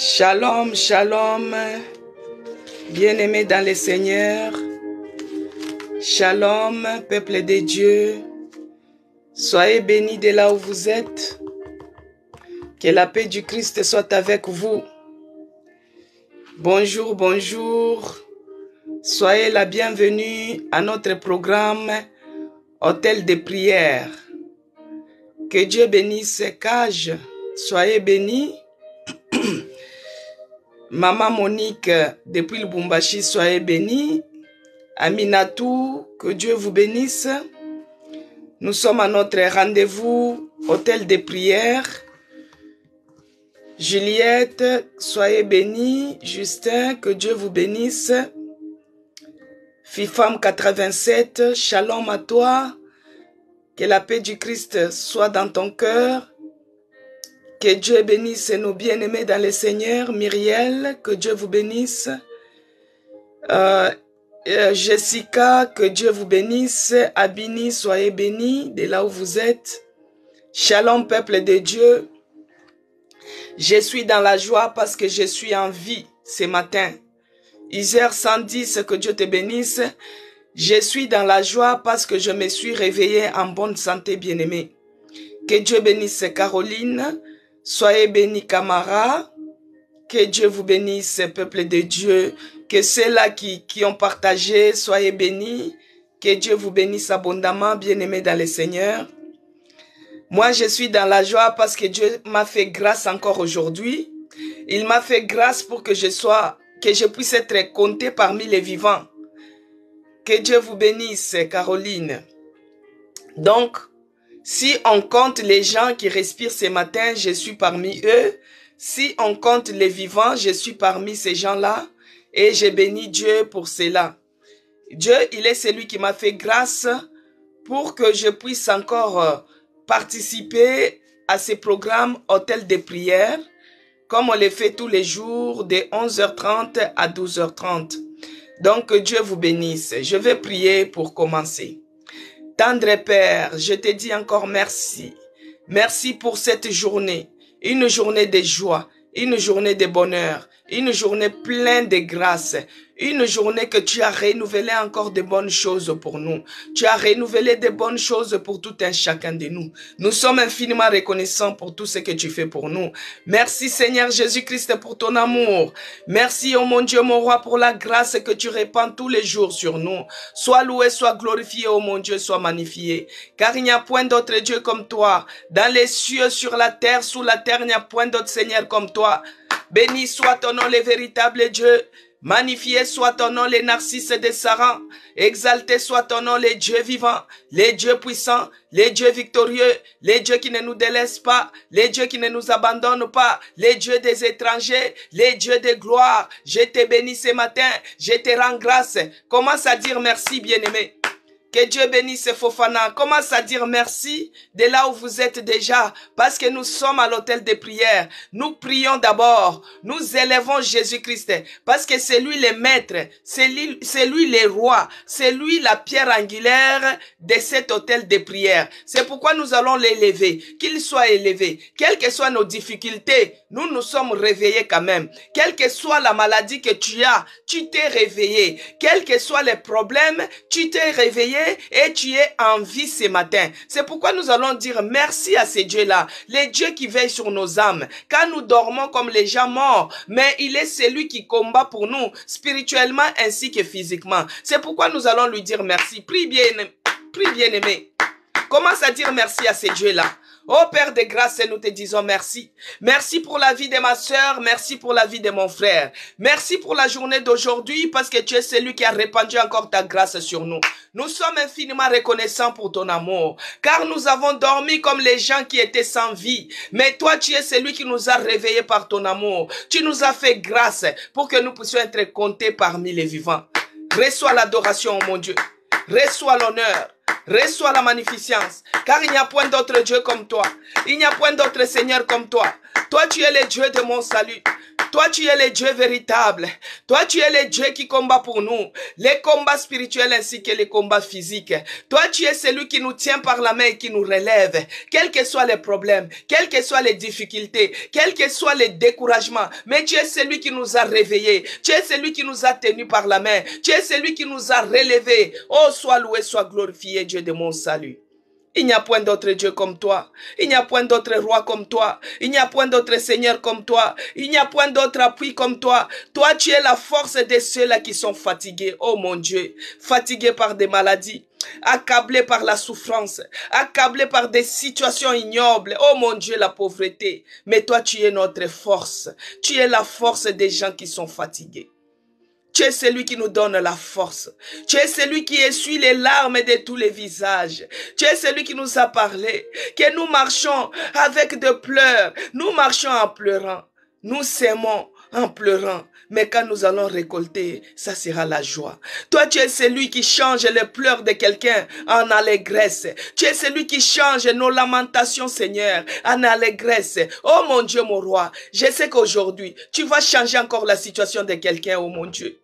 Shalom, shalom, bien-aimés dans le Seigneur. Shalom, peuple de Dieu. Soyez bénis de là où vous êtes. Que la paix du Christ soit avec vous. Bonjour, bonjour. Soyez la bienvenue à notre programme Hôtel de prière. Que Dieu bénisse Cage. Soyez bénis. Maman Monique, depuis le Bumbashi, soyez bénis. Aminatou, que Dieu vous bénisse. Nous sommes à notre rendez-vous, hôtel de prière. Juliette, soyez bénis. Justin, que Dieu vous bénisse. Fifam 87, shalom à toi. Que la paix du Christ soit dans ton cœur. Que Dieu bénisse nos bien-aimés dans le Seigneur. Myriel, que Dieu vous bénisse. Jessica, que Dieu vous bénisse. Abini, soyez bénis de là où vous êtes. Shalom, peuple de Dieu. Je suis dans la joie parce que je suis en vie ce matin. Isère 110, que Dieu te bénisse. Je suis dans la joie parce que je me suis réveillé en bonne santé, bien-aimé. Que Dieu bénisse Caroline. Soyez bénis, Camara. Que Dieu vous bénisse, peuple de Dieu. Que ceux-là qui ont partagé, soyez bénis. Que Dieu vous bénisse abondamment, bien-aimés dans le Seigneur. Moi, je suis dans la joie parce que Dieu m'a fait grâce encore aujourd'hui. Il m'a fait grâce pour que je puisse être compté parmi les vivants. Que Dieu vous bénisse, Caroline. Donc, si on compte les gens qui respirent ce matin, je suis parmi eux. Si on compte les vivants, je suis parmi ces gens-là. Et je bénis Dieu pour cela. Dieu, il est celui qui m'a fait grâce pour que je puisse encore participer à ces programmes hôtel de prière, comme on les fait tous les jours de 11h30 à 12h30. Donc, Dieu vous bénisse. Je vais prier pour commencer. Tendre Père, je te dis encore merci. Merci pour cette journée. Une journée de joie, une journée de bonheur, une journée pleine de grâce. Une journée que tu as renouvelé encore de bonnes choses pour nous. Tu as renouvelé de bonnes choses pour tout un chacun de nous. Nous sommes infiniment reconnaissants pour tout ce que tu fais pour nous. Merci Seigneur Jésus-Christ pour ton amour. Merci oh mon Dieu, mon roi, pour la grâce que tu répands tous les jours sur nous. Sois loué, sois glorifié, oh mon Dieu, sois magnifié. Car il n'y a point d'autre Dieu comme toi. Dans les cieux, sur la terre, sous la terre, il n'y a point d'autre Seigneur comme toi. Béni soit ton nom, le véritable Dieu. Magnifié soit ton nom, les narcisses des Sarans. Exalté soit ton nom, les dieux vivants, les dieux puissants, les dieux victorieux, les dieux qui ne nous délaissent pas, les dieux qui ne nous abandonnent pas, les dieux des étrangers, les dieux de gloire. Je te bénis ce matin, je te rends grâce. Commence à dire merci, bien-aimé. Que Dieu bénisse Fofana. Commence à dire merci de là où vous êtes déjà. Parce que nous sommes à l'hôtel de prière. Nous prions d'abord. Nous élevons Jésus-Christ. Parce que c'est lui le maître. C'est lui le roi. C'est lui la pierre angulaire de cet hôtel de prière. C'est pourquoi nous allons l'élever. Qu'il soit élevé. Quelles que soient nos difficultés, nous nous sommes réveillés quand même. Quelle que soit la maladie que tu as, tu t'es réveillé. Quels que soient les problèmes, tu t'es réveillé. Et tu es en vie ce matin. C'est pourquoi nous allons dire merci à ces dieux-là. Les dieux qui veillent sur nos âmes. Quand nous dormons comme les gens morts. Mais il est celui qui combat pour nous. Spirituellement ainsi que physiquement. C'est pourquoi nous allons lui dire merci. Prie bien-aimé. Commence à dire merci à ces dieux-là. Oh Père de grâce, nous te disons merci. Merci pour la vie de ma sœur, merci pour la vie de mon frère. Merci pour la journée d'aujourd'hui parce que tu es celui qui a répandu encore ta grâce sur nous. Nous sommes infiniment reconnaissants pour ton amour, car nous avons dormi comme les gens qui étaient sans vie. Mais toi, tu es celui qui nous a réveillés par ton amour. Tu nous as fait grâce pour que nous puissions être comptés parmi les vivants. Reçois l'adoration, mon Dieu. Reçois l'honneur. Reçois la magnificence, car il n'y a point d'autre Dieu comme toi. Il n'y a point d'autre Seigneur comme toi. Toi, tu es le Dieu de mon salut. Toi, tu es le Dieu véritable. Toi, tu es le Dieu qui combat pour nous. Les combats spirituels ainsi que les combats physiques. Toi, tu es celui qui nous tient par la main et qui nous relève. Quels que soient les problèmes, quelles que soient les difficultés, quels que soient les découragements. Mais tu es celui qui nous a réveillés. Tu es celui qui nous a tenus par la main. Tu es celui qui nous a relevés. Oh, sois loué, sois glorifié, Dieu de mon salut. Il n'y a point d'autre Dieu comme toi. Il n'y a point d'autre roi comme toi. Il n'y a point d'autre Seigneur comme toi. Il n'y a point d'autre appui comme toi. Toi, tu es la force de ceux-là qui sont fatigués. Oh mon Dieu, fatigués par des maladies, accablés par la souffrance, accablés par des situations ignobles. Oh mon Dieu, la pauvreté. Mais toi, tu es notre force. Tu es la force des gens qui sont fatigués. Tu es celui qui nous donne la force. Tu es celui qui essuie les larmes de tous les visages. Tu es celui qui nous a parlé, que nous marchons avec de pleurs. Nous marchons en pleurant. Nous s'aimons en pleurant. Mais quand nous allons récolter, ça sera la joie. Toi, tu es celui qui change les pleurs de quelqu'un en allégresse. Tu es celui qui change nos lamentations, Seigneur, en allégresse. Oh mon Dieu, mon roi, je sais qu'aujourd'hui, tu vas changer encore la situation de quelqu'un, oh mon Dieu.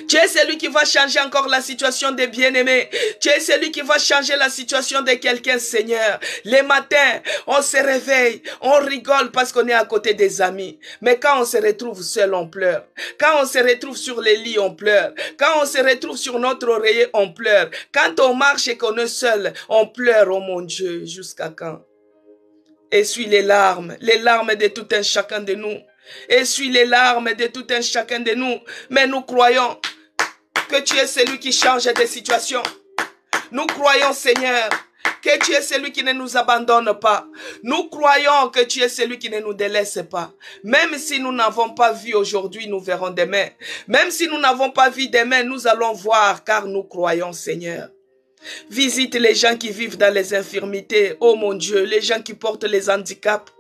Tu es celui qui va changer encore la situation des bien-aimés. Tu es celui qui va changer la situation de quelqu'un, Seigneur. Les matins, on se réveille, on rigole parce qu'on est à côté des amis. Mais quand on se retrouve seul, on pleure. Quand on se retrouve sur les lits, on pleure. Quand on se retrouve sur notre oreiller, on pleure. Quand on marche et qu'on est seul, on pleure, oh mon Dieu, jusqu'à quand? Essuie les larmes de tout un chacun de nous. Essuie les larmes de tout un chacun de nous. Mais nous croyons que tu es celui qui change des situations. Nous croyons, Seigneur, que tu es celui qui ne nous abandonne pas. Nous croyons que tu es celui qui ne nous délaisse pas. Même si nous n'avons pas vu aujourd'hui, nous verrons demain. Même si nous n'avons pas vu demain, nous allons voir, car nous croyons, Seigneur. Visite les gens qui vivent dans les infirmités. Oh mon Dieu, les gens qui portent les handicaps.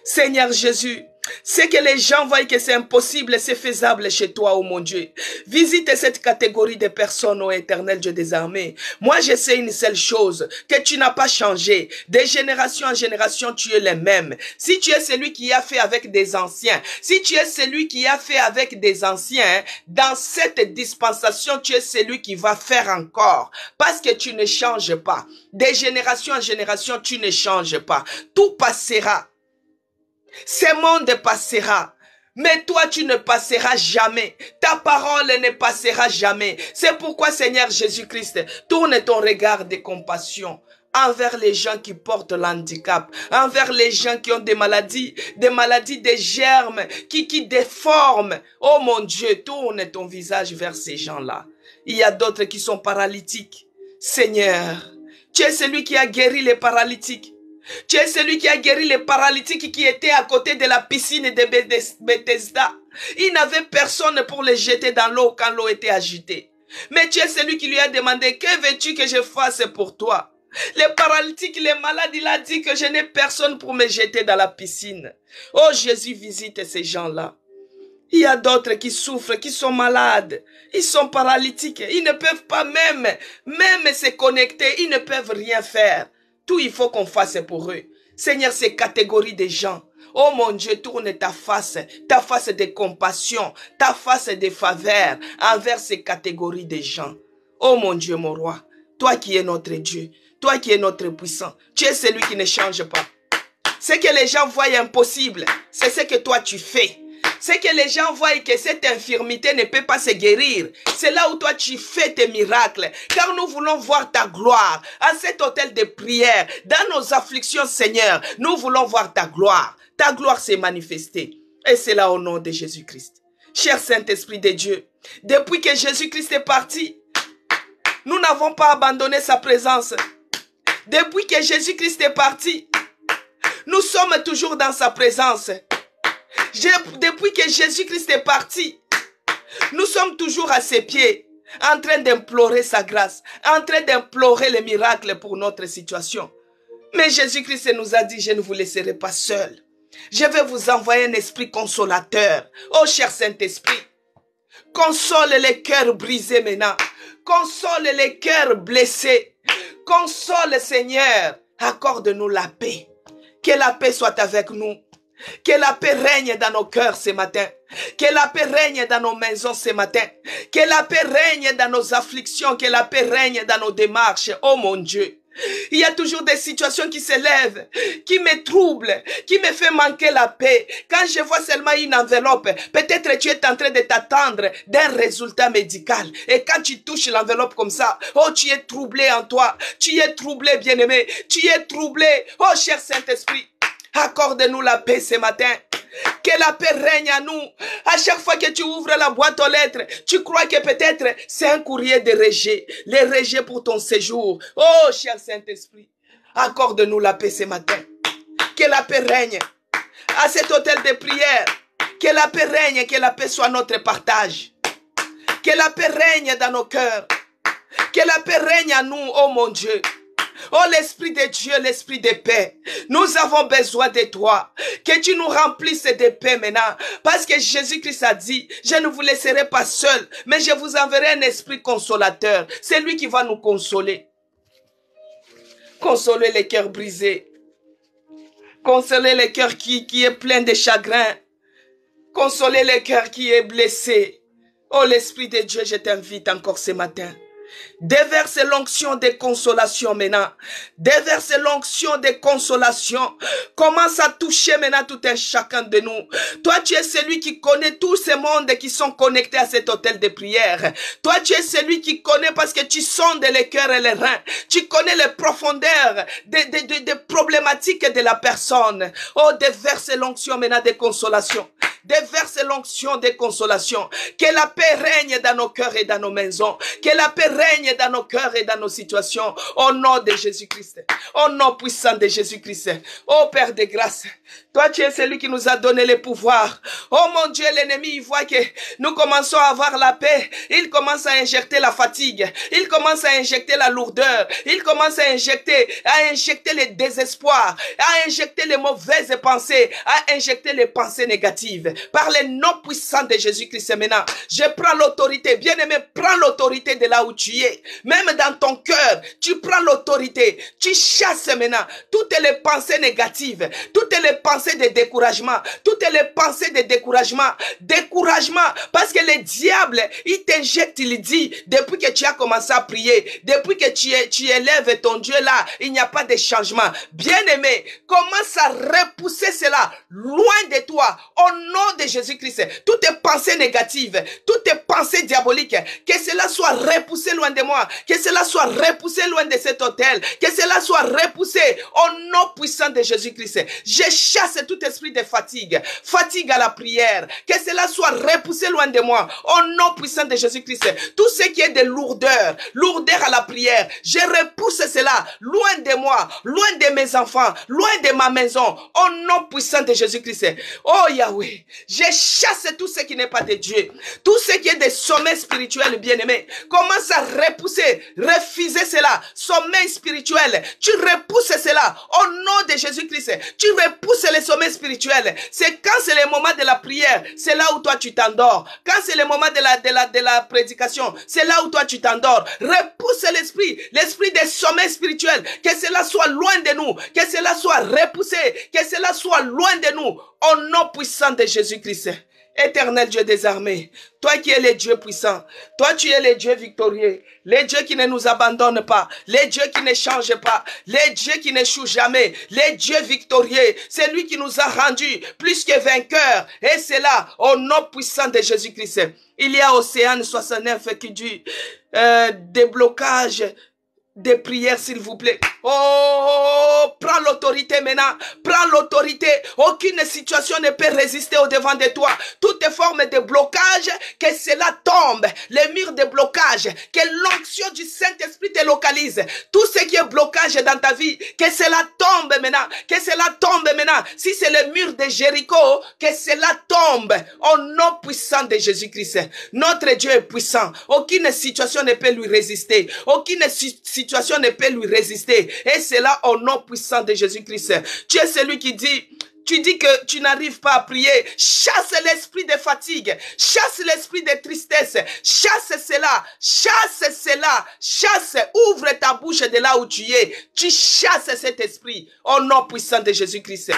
Seigneur Jésus, c'est que les gens voient que c'est impossible, c'est faisable chez toi, oh mon Dieu. Visite cette catégorie de personnes, ô éternel Dieu des armées. Moi, je sais une seule chose, que tu n'as pas changé. De génération en génération, tu es le même. Si tu es celui qui a fait avec des anciens, si tu es celui qui a fait avec des anciens, dans cette dispensation, tu es celui qui va faire encore. Parce que tu ne changes pas. De génération en génération, tu ne changes pas. Tout passera. Ce monde passera, mais toi tu ne passeras jamais. Ta parole ne passera jamais. C'est pourquoi, Seigneur Jésus-Christ, tourne ton regard de compassion envers les gens qui portent l'handicap, envers les gens qui ont des maladies, des germes qui déforment. Oh mon Dieu, tourne ton visage vers ces gens-là. Il y a d'autres qui sont paralytiques. Seigneur, tu es celui qui a guéri les paralytiques. Tu es celui qui a guéri les paralytiques qui étaient à côté de la piscine de Bethesda. Il n'avait personne pour les jeter dans l'eau quand l'eau était agitée. Mais tu es celui qui lui a demandé, que veux-tu que je fasse pour toi? Les paralytiques, les malades, il a dit que je n'ai personne pour me jeter dans la piscine. Oh Jésus, visite ces gens-là. Il y a d'autres qui souffrent, qui sont malades. Ils sont paralytiques. Ils ne peuvent pas même se connecter. Ils ne peuvent rien faire. Tout il faut qu'on fasse pour eux. Seigneur, ces catégories de gens, oh mon Dieu, tourne ta face de compassion, ta face de faveur envers ces catégories de gens. Oh mon Dieu, mon roi, toi qui es notre Dieu, toi qui es notre puissant, tu es celui qui ne change pas. Ce que les gens voient impossible, c'est ce que toi tu fais. C'est que les gens voient que cette infirmité ne peut pas se guérir. C'est là où toi tu fais tes miracles. Car nous voulons voir ta gloire. À cet hôtel de prière, dans nos afflictions, Seigneur, nous voulons voir ta gloire. Ta gloire s'est manifestée. Et c'est là au nom de Jésus-Christ. Cher Saint-Esprit de Dieu, depuis que Jésus-Christ est parti, nous n'avons pas abandonné sa présence. Depuis que Jésus-Christ est parti, nous sommes toujours dans sa présence. Depuis que Jésus-Christ est parti, nous sommes toujours à ses pieds, en train d'implorer sa grâce, en train d'implorer les miracles pour notre situation. Mais Jésus-Christ nous a dit, je ne vous laisserai pas seul. Je vais vous envoyer un esprit consolateur. Oh cher Saint-Esprit, console les cœurs brisés maintenant. Console les cœurs blessés. Console, Seigneur. Accorde-nous la paix. Que la paix soit avec nous. Que la paix règne dans nos cœurs ce matin. Que la paix règne dans nos maisons ce matin. Que la paix règne dans nos afflictions. Que la paix règne dans nos démarches. Oh mon Dieu. Il y a toujours des situations qui s'élèvent, qui me troublent, qui me fait manquer la paix. Quand je vois seulement une enveloppe, peut-être tu es en train de t'attendre d'un résultat médical. Et quand tu touches l'enveloppe comme ça, oh, tu es troublé en toi. Tu es troublé, bien-aimé. Tu es troublé. Oh, cher Saint-Esprit, accorde-nous la paix ce matin. Que la paix règne à nous. À chaque fois que tu ouvres la boîte aux lettres, tu crois que peut-être c'est un courrier de rejet. Les rejets pour ton séjour. Oh, cher Saint-Esprit, accorde-nous la paix ce matin. Que la paix règne à cet hôtel de prière. Que la paix règne, que la paix soit notre partage. Que la paix règne dans nos cœurs. Que la paix règne à nous, oh mon Dieu. Oh l'Esprit de Dieu, l'Esprit de paix. Nous avons besoin de toi. Que tu nous remplisses de paix maintenant. Parce que Jésus-Christ a dit, je ne vous laisserai pas seul, mais je vous enverrai un esprit consolateur. C'est lui qui va nous consoler. Consoler les cœurs brisés. Consoler les cœurs qui est plein de chagrin. Consoler les cœurs qui est blessé. Oh l'Esprit de Dieu, je t'invite encore ce matin. Déverse l'onction de consolation maintenant. Déverse l'onction de consolation. Commence à toucher maintenant tout un chacun de nous. Toi, tu es celui qui connaît tous ces mondes qui sont connectés à cet hôtel de prière. Toi, tu es celui qui connaît parce que tu sondes les cœurs et les reins. Tu connais les profondeurs des problématiques de la personne. Oh, déverse l'onction maintenant de consolation. Déverse l'onction de consolation. Que la paix règne dans nos cœurs et dans nos maisons. Que la paix règne dans nos cœurs et dans nos situations. Au nom de Jésus-Christ. Au nom puissant de Jésus-Christ. Oh Père de grâce. Toi, tu es celui qui nous a donné le pouvoir. Oh mon Dieu, l'ennemi, il voit que nous commençons à avoir la paix. Il commence à injecter la fatigue. Il commence à injecter la lourdeur. Il commence à injecter le désespoir. À injecter les mauvaises pensées. À injecter les pensées négatives. Par le nom puissant de Jésus-Christ maintenant, je prends l'autorité. Bien-aimé, prends l'autorité de là où tu es. Même dans ton cœur, tu prends l'autorité. Tu chasses maintenant toutes les pensées négatives, toutes les pensées de découragement, toutes les pensées de découragement. Découragement, parce que le diable, il t'injecte, il dit, depuis que tu as commencé à prier, depuis que tu élèves ton Dieu là, il n'y a pas de changement. Bien-aimé, commence à repousser cela loin de toi, au nom de Jésus-Christ. Toutes tes pensées négatives, toutes tes pensées diaboliques, que cela soit repoussé loin de moi, que cela soit repoussé loin de cet hôtel, que cela soit repoussé au nom puissant de Jésus-Christ. Je chasse tout esprit de fatigue, fatigue à la prière, que cela soit repoussé loin de moi au nom puissant de Jésus-Christ. Tout ce qui est de lourdeur, lourdeur à la prière, je repousse cela loin de moi, loin de mes enfants, loin de ma maison, au nom puissant de Jésus-Christ. Oh Yahweh, je chasse tout ce qui n'est pas de Dieu, tout ce qui est des sommets spirituels, bien-aimés. Commence à repousser, refuser cela, sommeil spirituel. Tu repousses cela au nom de Jésus-Christ. Tu repousses les sommets spirituels. C'est quand c'est le moment de la prière, c'est là où toi tu t'endors. Quand c'est le moment de la prédication, c'est là où toi tu t'endors. Repousse l'esprit des sommets spirituels. Que cela soit loin de nous, que cela soit repoussé, que cela soit loin de nous. Au nom puissant de Jésus-Christ. Éternel Dieu des armées, toi qui es le Dieu puissant, toi tu es le Dieu victorieux, le Dieu qui ne nous abandonne pas, le Dieu qui ne change pas, le Dieu qui n'échoue jamais, le Dieu victorieux, c'est lui qui nous a rendus plus que vainqueurs, et c'est là, au nom puissant de Jésus-Christ. Il y a Océane 69 qui dit déblocage des prières, s'il vous plaît. Oh, prends l'autorité maintenant. Prends l'autorité. Aucune situation ne peut résister au devant de toi. Toutes les formes de blocage, que cela tombe. Les murs de blocage, que l'onction du Saint-Esprit te localise. Tout ce qui est blocage dans ta vie, que cela tombe maintenant. Que cela tombe maintenant. Si c'est le mur de Jéricho, que cela tombe. Au nom puissant de Jésus-Christ. Notre Dieu est puissant. Aucune situation ne peut lui résister. Aucune situation ne peut lui résister. Et c'est là au nom puissant de Jésus-Christ. Tu es celui qui dit, tu dis que tu n'arrives pas à prier. Chasse l'esprit de fatigue. Chasse l'esprit de tristesse. Chasse cela. Chasse cela. Chasse. Ouvre ta bouche de là où tu es. Tu chasses cet esprit au nom puissant de Jésus-Christ.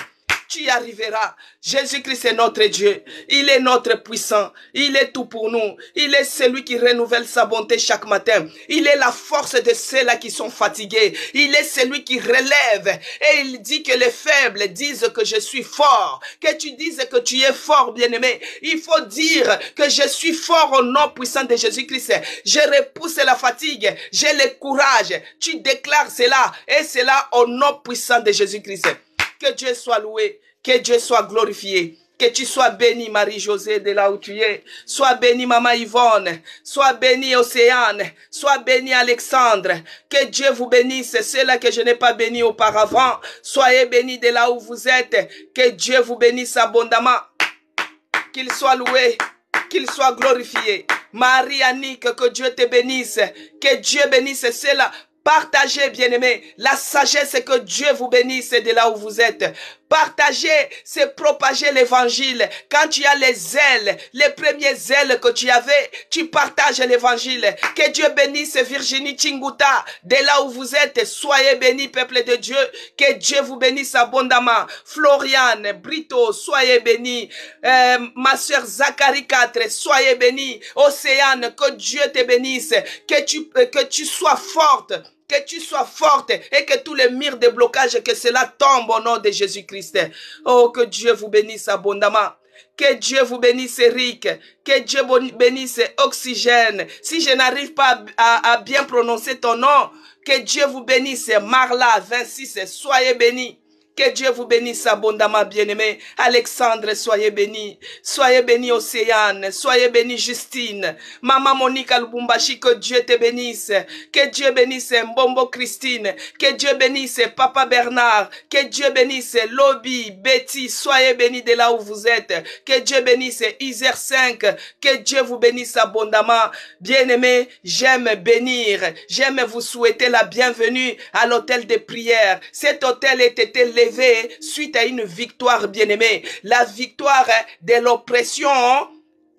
Tu y arriveras. Jésus-Christ est notre Dieu. Il est notre puissant. Il est tout pour nous. Il est celui qui renouvelle sa bonté chaque matin. Il est la force de ceux-là qui sont fatigués. Il est celui qui relève. Et il dit que les faibles disent que je suis fort. Que tu dises que tu es fort, bien-aimé. Il faut dire que je suis fort au nom puissant de Jésus-Christ. Je repousse la fatigue. J'ai le courage. Tu déclares cela. Et cela au nom puissant de Jésus-Christ. Que Dieu soit loué, que Dieu soit glorifié, que tu sois béni Marie-Josée de là où tu es, sois béni Maman Yvonne, sois béni Océane, sois béni Alexandre, que Dieu vous bénisse, ceux-là que je n'ai pas béni auparavant, soyez bénis de là où vous êtes, que Dieu vous bénisse abondamment, qu'il soit loué, qu'il soit glorifié. Marie-Annick, que Dieu te bénisse, que Dieu bénisse ceux-là. Partagez, bien-aimés, la sagesse, que Dieu vous bénisse de là où vous êtes. Partagez, c'est propager l'évangile. Quand tu as les ailes, les premiers ailes que tu avais, tu partages l'évangile. Que Dieu bénisse Virginie Chinguta, de là où vous êtes. Soyez bénis, peuple de Dieu. Que Dieu vous bénisse abondamment. Floriane, Brito, soyez bénis. Ma soeur Zachary 4, soyez bénis. Océane, que Dieu te bénisse. Que tu sois forte. Que tu sois forte et que tous les murs de blocage, que cela tombe au nom de Jésus-Christ. Oh, que Dieu vous bénisse abondamment. Que Dieu vous bénisse Eric. Que Dieu bénisse Oxygène. Si je n'arrive pas à bien prononcer ton nom, que Dieu vous bénisse Marla 26. Soyez bénis. Que Dieu vous bénisse abondamment, bien-aimés. Alexandre, soyez bénis. Soyez bénis, Océane. Soyez bénis, Justine. Maman Monique Lubumbashi, que Dieu te bénisse. Que Dieu bénisse Mbombo Christine. Que Dieu bénisse Papa Bernard. Que Dieu bénisse Lobby, Betty. Soyez bénis de là où vous êtes. Que Dieu bénisse Isère 5. Que Dieu vous bénisse abondamment. Bien-aimés, j'aime bénir. J'aime vous souhaiter la bienvenue à l'hôtel de prière. Cet hôtel était élevé suite à une victoire, bien-aimée. La victoire de l'oppression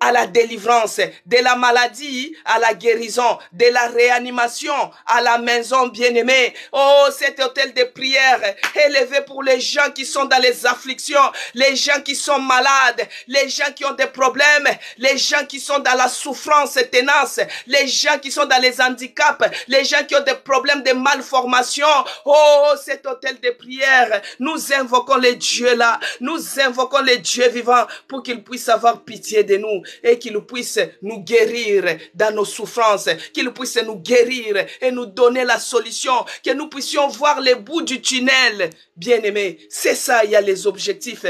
à la délivrance, de la maladie à la guérison, de la réanimation à la maison, bien-aimée. Oh, cet hôtel de prière élevé pour les gens qui sont dans les afflictions, les gens qui sont malades, les gens qui ont des problèmes, les gens qui sont dans la souffrance tenace, les gens qui sont dans les handicaps, les gens qui ont des problèmes de malformation. Oh, cet hôtel de prière, nous invoquons les dieux là, nous invoquons les dieux vivants pour qu'ils puissent avoir pitié de nous et qu'il puisse nous guérir dans nos souffrances, qu'il puisse nous guérir et nous donner la solution, que nous puissions voir le bout du tunnel. Bien-aimés, c'est ça, il y a les objectifs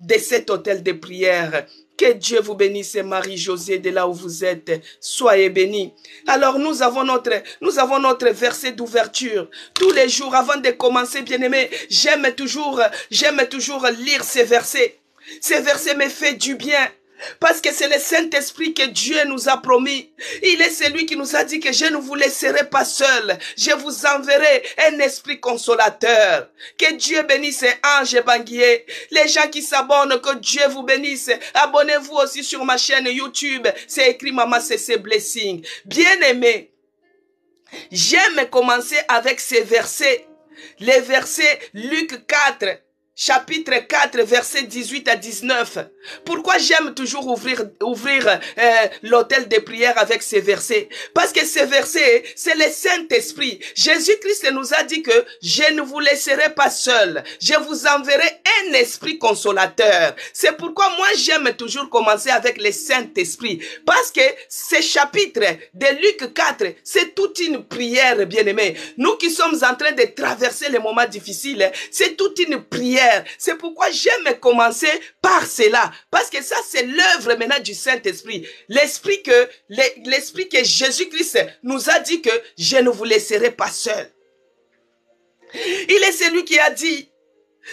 de cet hôtel de prière. Que Dieu vous bénisse, Marie-Josée, de là où vous êtes. Soyez bénis. Alors, nous avons notre verset d'ouverture. Tous les jours, avant de commencer, bien-aimés, j'aime toujours lire ces versets. Ces versets me font du bien. Parce que c'est le Saint-Esprit que Dieu nous a promis. Il est celui qui nous a dit que je ne vous laisserai pas seul. Je vous enverrai un esprit consolateur. Que Dieu bénisse Ange Banguier. Les gens qui s'abonnent, que Dieu vous bénisse. Abonnez-vous aussi sur ma chaîne YouTube. C'est écrit Maman CC Blessing. Bien-aimés, j'aime commencer avec ces versets. Les versets Luc 4. Chapitre 4, versets 18 à 19. Pourquoi j'aime toujours ouvrir l'hôtel de prière avec ces versets? Parce que ces versets, c'est le Saint-Esprit. Jésus-Christ nous a dit que je ne vous laisserai pas seul. Je vous enverrai un esprit consolateur. C'est pourquoi moi j'aime toujours commencer avec le Saint-Esprit. Parce que ce chapitre de Luc 4, c'est toute une prière, bien-aimée. Nous qui sommes en train de traverser les moments difficiles, c'est toute une prière. C'est pourquoi j'aime commencer par cela. Parce que ça, c'est l'œuvre maintenant du Saint-Esprit. L'esprit que Jésus-Christ nous a dit que je ne vous laisserai pas seul. Il est celui qui a dit,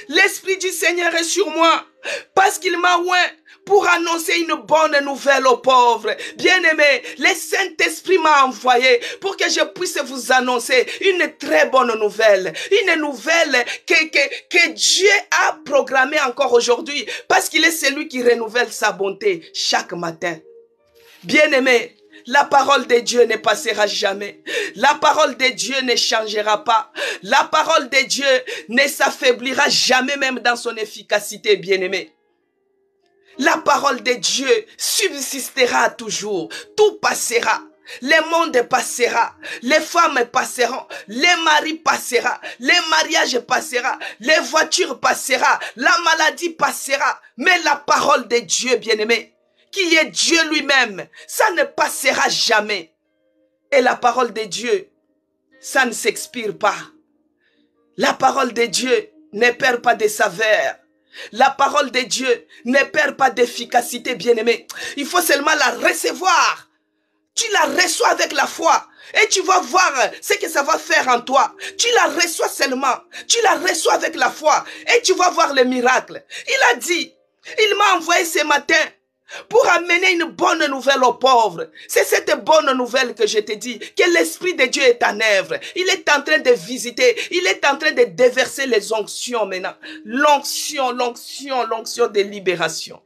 l'Esprit du Seigneur est sur moi parce qu'il m'a oint pour annoncer une bonne nouvelle aux pauvres. Bien-aimés, le Saint-Esprit m'a envoyé pour que je puisse vous annoncer une très bonne nouvelle. Une nouvelle que Dieu a programmée encore aujourd'hui parce qu'il est celui qui renouvelle sa bonté chaque matin. Bien-aimés, La parole de Dieu ne passera jamais. La parole de Dieu ne changera pas. La parole de Dieu ne s'affaiblira jamais, même dans son efficacité, bien-aimé. La parole de Dieu subsistera toujours. Tout passera. Le monde passera, les femmes passeront, les maris passeront, les mariages passeront, les voitures passeront, la maladie passera. Mais la parole de Dieu, bien-aimé, qui est Dieu lui-même, ça ne passera jamais. Et la parole de Dieu, ça ne s'expire pas. La parole de Dieu ne perd pas de saveur. La parole de Dieu ne perd pas d'efficacité, bien-aimé. Il faut seulement la recevoir. Tu la reçois avec la foi et tu vas voir ce que ça va faire en toi. Tu la reçois seulement. Tu la reçois avec la foi et tu vas voir le miracle. Il a dit, il m'a envoyé ce matin pour amener une bonne nouvelle aux pauvres. C'est cette bonne nouvelle que je te dis, que l'Esprit de Dieu est en œuvre. Il est en train de visiter, il est en train de déverser les onctions maintenant. L'onction de libération.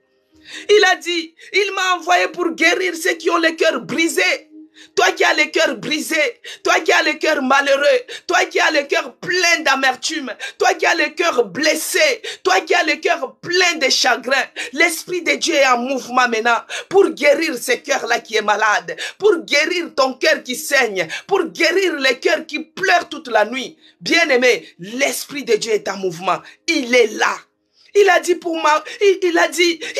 Il a dit, il m'a envoyé pour guérir ceux qui ont le cœur brisé. Toi qui as le cœur brisé, toi qui as le cœur malheureux, toi qui as le cœur plein d'amertume, toi qui as le cœur blessé, toi qui as le cœur plein de chagrin, l'Esprit de Dieu est en mouvement maintenant pour guérir ce cœur-là qui est malade, pour guérir ton cœur qui saigne, pour guérir le cœur qui pleure toute la nuit. Bien-aimé, l'Esprit de Dieu est en mouvement. Il est là. Il a dit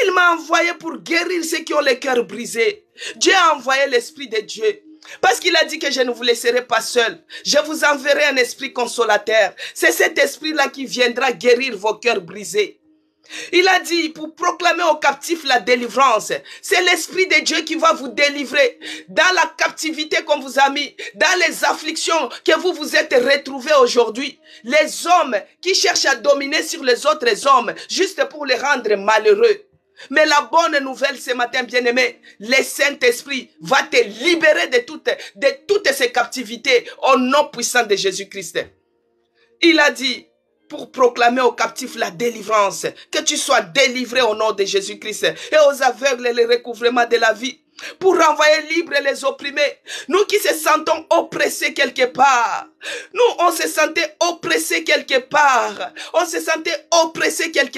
il m'a envoyé pour guérir ceux qui ont le cœur brisé. Dieu a envoyé l'Esprit de Dieu. Parce qu'il a dit que je ne vous laisserai pas seul. Je vous enverrai un esprit consolateur. C'est cet esprit-là qui viendra guérir vos cœurs brisés. Il a dit pour proclamer aux captifs la délivrance. C'est l'Esprit de Dieu qui va vous délivrer dans la captivité qu'on vous a mis, dans les afflictions que vous vous êtes retrouvés aujourd'hui. Les hommes qui cherchent à dominer sur les autres hommes juste pour les rendre malheureux. Mais la bonne nouvelle ce matin, bien-aimé, le Saint-Esprit va te libérer de toutes ces captivités au nom puissant de Jésus-Christ. Il a dit pour proclamer aux captifs la délivrance, que tu sois délivré au nom de Jésus-Christ, et aux aveugles le recouvrement de la vie, pour renvoyer libres les opprimés. Nous qui se sentons oppressés quelque part, nous on se sentait oppressés quelque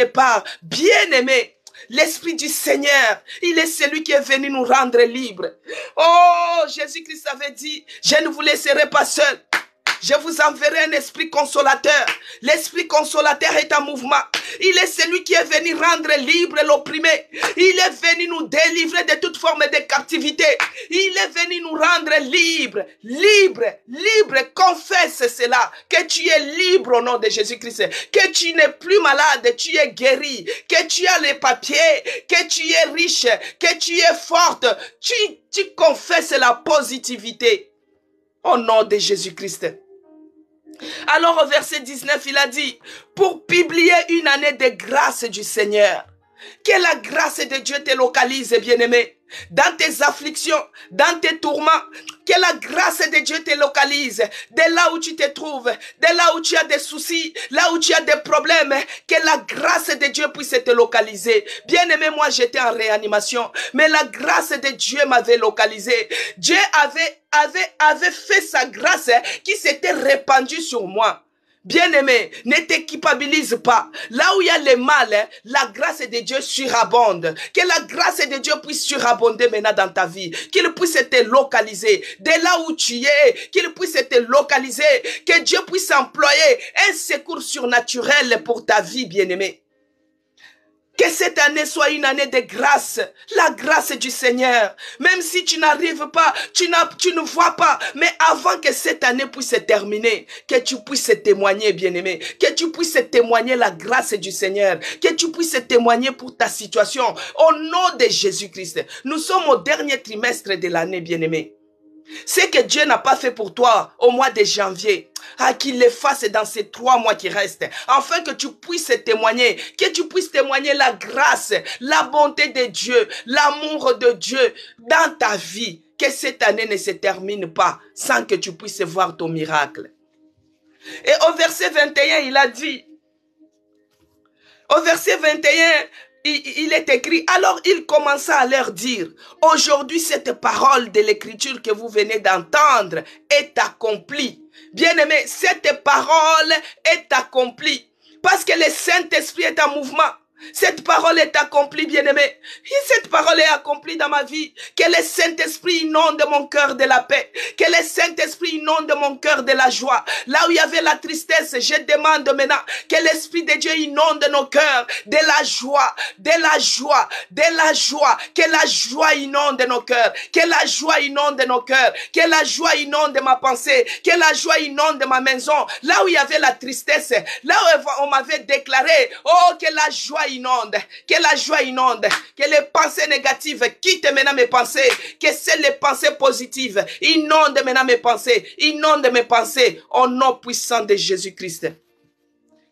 part, bien-aimés. L'Esprit du Seigneur, il est celui qui est venu nous rendre libres. Oh, Jésus-Christ avait dit, je ne vous laisserai pas seul. Je vous enverrai un esprit consolateur. L'esprit consolateur est en mouvement. Il est celui qui est venu rendre libre l'opprimé. Il est venu nous délivrer de toute forme de captivité. Il est venu nous rendre libres. Libre. Confesse cela. Que tu es libre au nom de Jésus-Christ. Que tu n'es plus malade. Tu es guéri. Que tu as les papiers. Que tu es riche. Que tu es forte. Tu confesses la positivité. Au nom de Jésus-Christ. Alors au verset 19, il a dit, pour publier une année de grâce du Seigneur. Que la grâce de Dieu te localise, bien-aimé, dans tes afflictions, dans tes tourments. Que la grâce de Dieu te localise, de là où tu te trouves, de là où tu as des soucis, là où tu as des problèmes. Que la grâce de Dieu puisse te localiser. Bien-aimé, moi j'étais en réanimation, mais la grâce de Dieu m'avait localisé. Dieu avait fait sa grâce qui s'était répandue sur moi. Bien-aimé, ne t'équipabilise pas. Là où il y a le mal, la grâce de Dieu surabonde. Que la grâce de Dieu puisse surabonder maintenant dans ta vie. Qu'il puisse te localiser. De là où tu es, qu'il puisse te localiser. Que Dieu puisse employer un secours surnaturel pour ta vie, bien-aimé. Que cette année soit une année de grâce, la grâce du Seigneur. Même si tu n'arrives pas, tu ne vois pas, mais avant que cette année puisse se terminer, que tu puisses témoigner, bien-aimé, que tu puisses témoigner la grâce du Seigneur, que tu puisses témoigner pour ta situation. Au nom de Jésus-Christ, nous sommes au dernier trimestre de l'année, bien-aimé. Ce que Dieu n'a pas fait pour toi au mois de janvier, qu'il le fasse dans ces 3 mois qui restent, afin que tu puisses témoigner, la grâce, la bonté de Dieu, l'amour de Dieu dans ta vie, que cette année ne se termine pas sans que tu puisses voir ton miracle. Et au verset 21, il a dit, au verset 21, il est écrit, alors il commença à leur dire, aujourd'hui cette parole de l'écriture que vous venez d'entendre est accomplie. Bien-aimé, cette parole est accomplie parce que le Saint-Esprit est en mouvement. Cette parole est accomplie, bien-aimé. Et cette parole est accomplie dans ma vie. Que le Saint-Esprit inonde mon cœur de la paix. Que le Saint-Esprit inonde mon cœur de la joie. Là où il y avait la tristesse, je demande maintenant que l'Esprit de Dieu inonde nos cœurs de la joie, de la joie, de la joie. Que la joie inonde nos cœurs. Que la joie inonde nos cœurs. Que la joie inonde ma pensée. Que la joie inonde ma maison. Là où il y avait la tristesse, là où on m'avait déclaré, oh, que la joie inonde, que la joie inonde, que les pensées négatives quittent maintenant mes pensées, que c'est les pensées positives inondent maintenant mes pensées, au nom puissant de Jésus-Christ.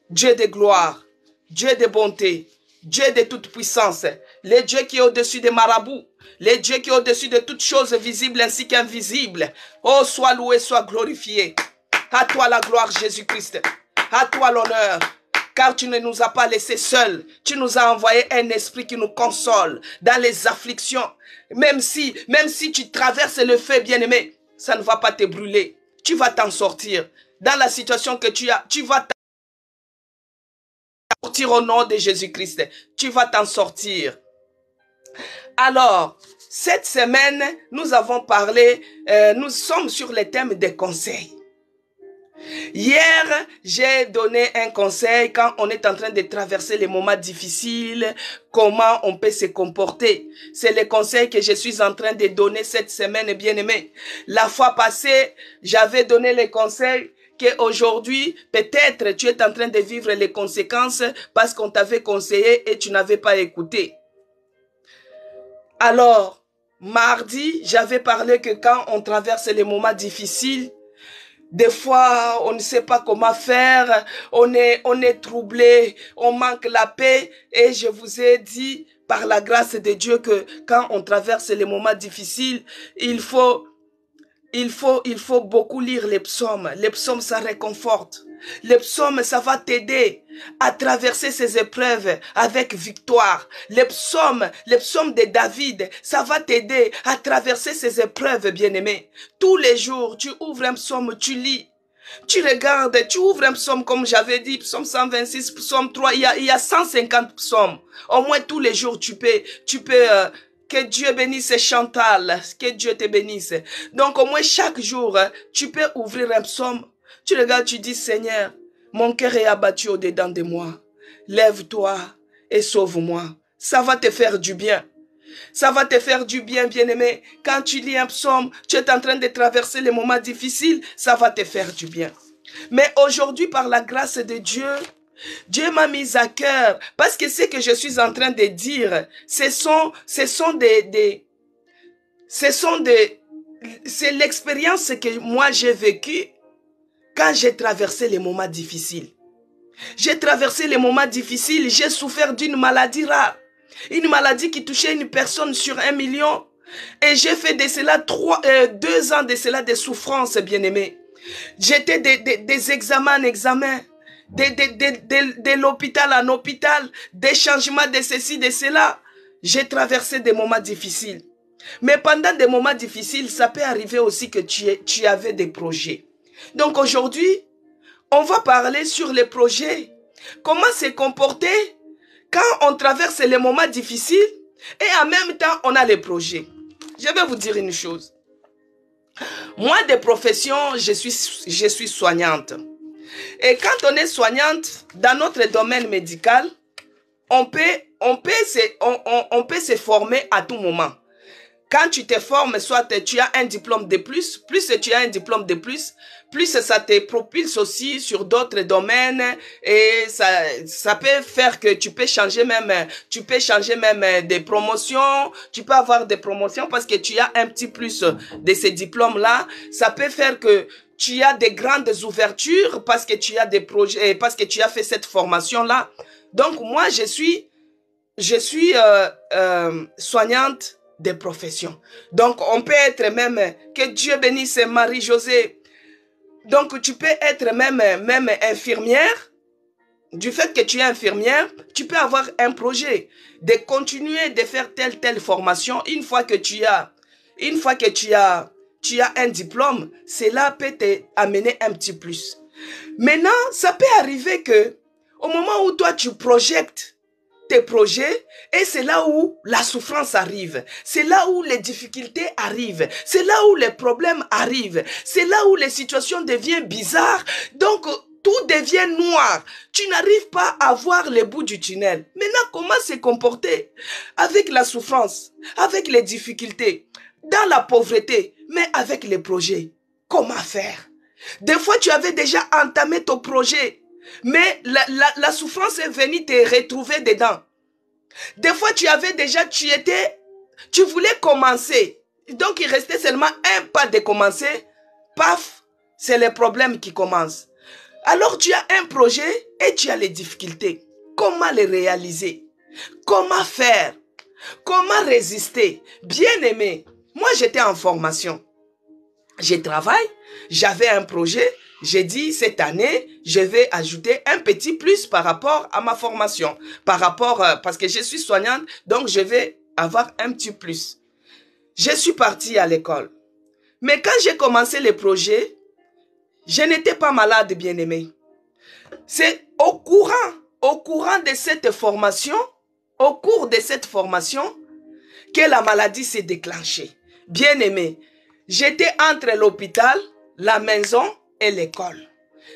Dieu de gloire, Dieu de bonté, Dieu de toute puissance, le Dieu qui est au-dessus des marabouts, le Dieu qui est au-dessus de toutes choses visibles ainsi qu'invisibles. Oh, sois loué, sois glorifié. À toi la gloire, Jésus-Christ. À toi l'honneur. Car tu ne nous as pas laissés seuls. Tu nous as envoyé un esprit qui nous console dans les afflictions. Même si tu traverses le feu, bien-aimé, ça ne va pas te brûler. Tu vas t'en sortir. Dans la situation que tu as, tu vas t'en sortir au nom de Jésus-Christ. Tu vas t'en sortir. Alors, cette semaine, nous avons parlé, nous sommes sur le thème des conseils. Hier, j'ai donné un conseil quand on est en train de traverser les moments difficiles, comment on peut se comporter. C'est le conseil que je suis en train de donner cette semaine, bien-aimé. La fois passée, j'avais donné le conseil qu'aujourd'hui, peut-être tu es en train de vivre les conséquences parce qu'on t'avait conseillé et tu n'avais pas écouté. Alors, mardi, j'avais parlé que quand on traverse les moments difficiles, des fois, on ne sait pas comment faire, on est troublé, on manque la paix. Et je vous ai dit, par la grâce de Dieu, que quand on traverse les moments difficiles, il faut beaucoup lire les psaumes. Les psaumes, ça réconforte. Les psaumes, ça va t'aider à traverser ces épreuves avec victoire. Les psaumes de David, ça va t'aider à traverser ces épreuves, bien-aimés. Tous les jours, tu ouvres un psaume, tu lis. Tu regardes, tu ouvres un psaume comme j'avais dit, psaume 126, psaume 3, il y a 150 psaumes. Au moins tous les jours, tu peux que Dieu bénisse Chantal, que Dieu te bénisse. Donc au moins chaque jour, tu peux ouvrir un psaume. Tu regardes, tu dis, Seigneur, mon cœur est abattu au-dedans de moi. Lève-toi et sauve-moi. Ça va te faire du bien. Ça va te faire du bien, bien-aimé. Quand tu lis un psaume, tu es en train de traverser les moments difficiles, ça va te faire du bien. Mais aujourd'hui, par la grâce de Dieu, Dieu m'a mis à cœur, parce que ce que je suis en train de dire, c'est l'expérience que moi j'ai vécue quand j'ai traversé les moments difficiles. J'ai traversé les moments difficiles, j'ai souffert d'une maladie rare. Une maladie qui touchait une personne sur 1 million. Et j'ai fait de cela 2 ans de cela de souffrance, bien-aimé. J'étais des examens en examen. De l'hôpital en hôpital. Des changements de ceci, de cela. J'ai traversé des moments difficiles. Mais pendant des moments difficiles, ça peut arriver aussi que tu avais des projets. Donc aujourd'hui, on va parler sur les projets. Comment se comporter quand on traverse les moments difficiles et en même temps, on a les projets. Je vais vous dire une chose. Moi, de profession, je suis soignante. Et quand on est soignante, dans notre domaine médical, on peut se former à tout moment. Quand tu te formes, soit tu as un diplôme de plus tu as un diplôme de plus ça te propulse aussi sur d'autres domaines et ça peut faire que tu peux changer même des promotions, tu peux avoir des promotions parce que tu as un petit plus de ces diplômes-là. Ça peut faire que tu as des grandes ouvertures parce que tu as des projets, parce que tu as fait cette formation-là. Donc moi, je suis soignante des professions. Donc, on peut être même, que Dieu bénisse Marie-Josée. Donc, tu peux être même infirmière. du fait que tu es infirmière, tu peux avoir un projet de continuer de faire telle formation une fois que tu as un diplôme, cela peut t'amener un petit plus. Maintenant, ça peut arriver que au moment où toi tu projettes tes projets, et c'est là où la souffrance arrive, c'est là où les difficultés arrivent, c'est là où les problèmes arrivent, c'est là où les situations deviennent bizarres, donc tout devient noir. Tu n'arrives pas à voir le bout du tunnel. Maintenant, comment se comporter avec la souffrance, avec les difficultés, dans la pauvreté, mais avec les projets? Comment faire? Des fois, tu avais déjà entamé ton projet, mais la souffrance est venue te retrouver dedans. Des fois, tu voulais commencer. Donc, il restait seulement un pas de commencer. Paf, c'est les problèmes qui commencent. Alors, tu as un projet et tu as les difficultés. Comment les réaliser? Comment faire? Comment résister? Bien aimé, moi, j'étais en formation. Je travaille, j'avais un projet, j'ai dit cette année, je vais ajouter un petit plus par rapport à ma formation, parce que je suis soignante, donc je vais avoir un petit plus. Je suis partie à l'école. Mais quand j'ai commencé le projet, je n'étais pas malade, bien-aimé. C'est au cours de cette formation, que la maladie s'est déclenchée. Bien-aimé, j'étais entre l'hôpital, la maison et l'école.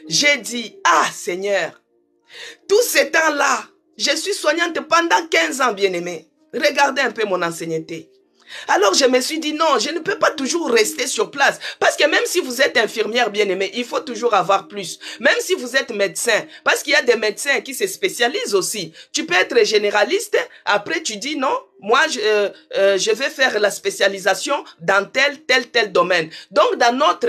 J'ai dit, ah Seigneur, tout ce temps-là, je suis soignante pendant 15 ans, bien-aimé. Regardez un peu mon ancienneté. Alors je me suis dit non, je ne peux pas toujours rester sur place. Parce que même si vous êtes infirmière bien-aimée, il faut toujours avoir plus. Même si vous êtes médecin, parce qu'il y a des médecins qui se spécialisent aussi. Tu peux être généraliste, après tu dis non, moi je vais faire la spécialisation dans tel domaine. Donc dans notre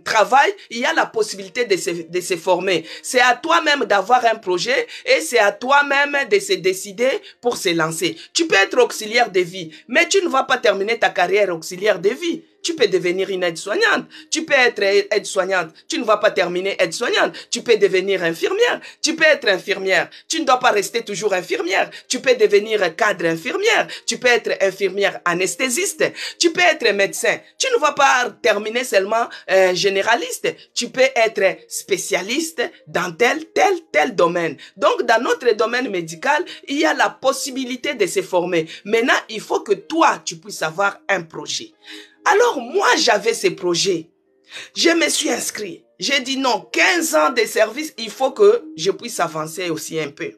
travail, il y a la possibilité de se former. C'est à toi-même d'avoir un projet et c'est à toi-même de se décider pour se lancer. Tu peux être auxiliaire de vie, mais tu ne vas pas terminer ta carrière auxiliaire de vie. Tu peux devenir une aide-soignante. Tu peux être aide-soignante. Tu ne vas pas terminer aide-soignante. Tu peux devenir infirmière. Tu peux être infirmière. Tu ne dois pas rester toujours infirmière. Tu peux devenir cadre infirmière. Tu peux être infirmière anesthésiste. Tu peux être médecin. Tu ne vas pas terminer seulement généraliste. Tu peux être spécialiste dans tel domaine. Donc, dans notre domaine médical, il y a la possibilité de se former. Maintenant, il faut que toi, tu puisses avoir un projet. Alors, moi, j'avais ces projets. Je me suis inscrit. J'ai dit non, 15 ans de service, il faut que je puisse avancer aussi un peu.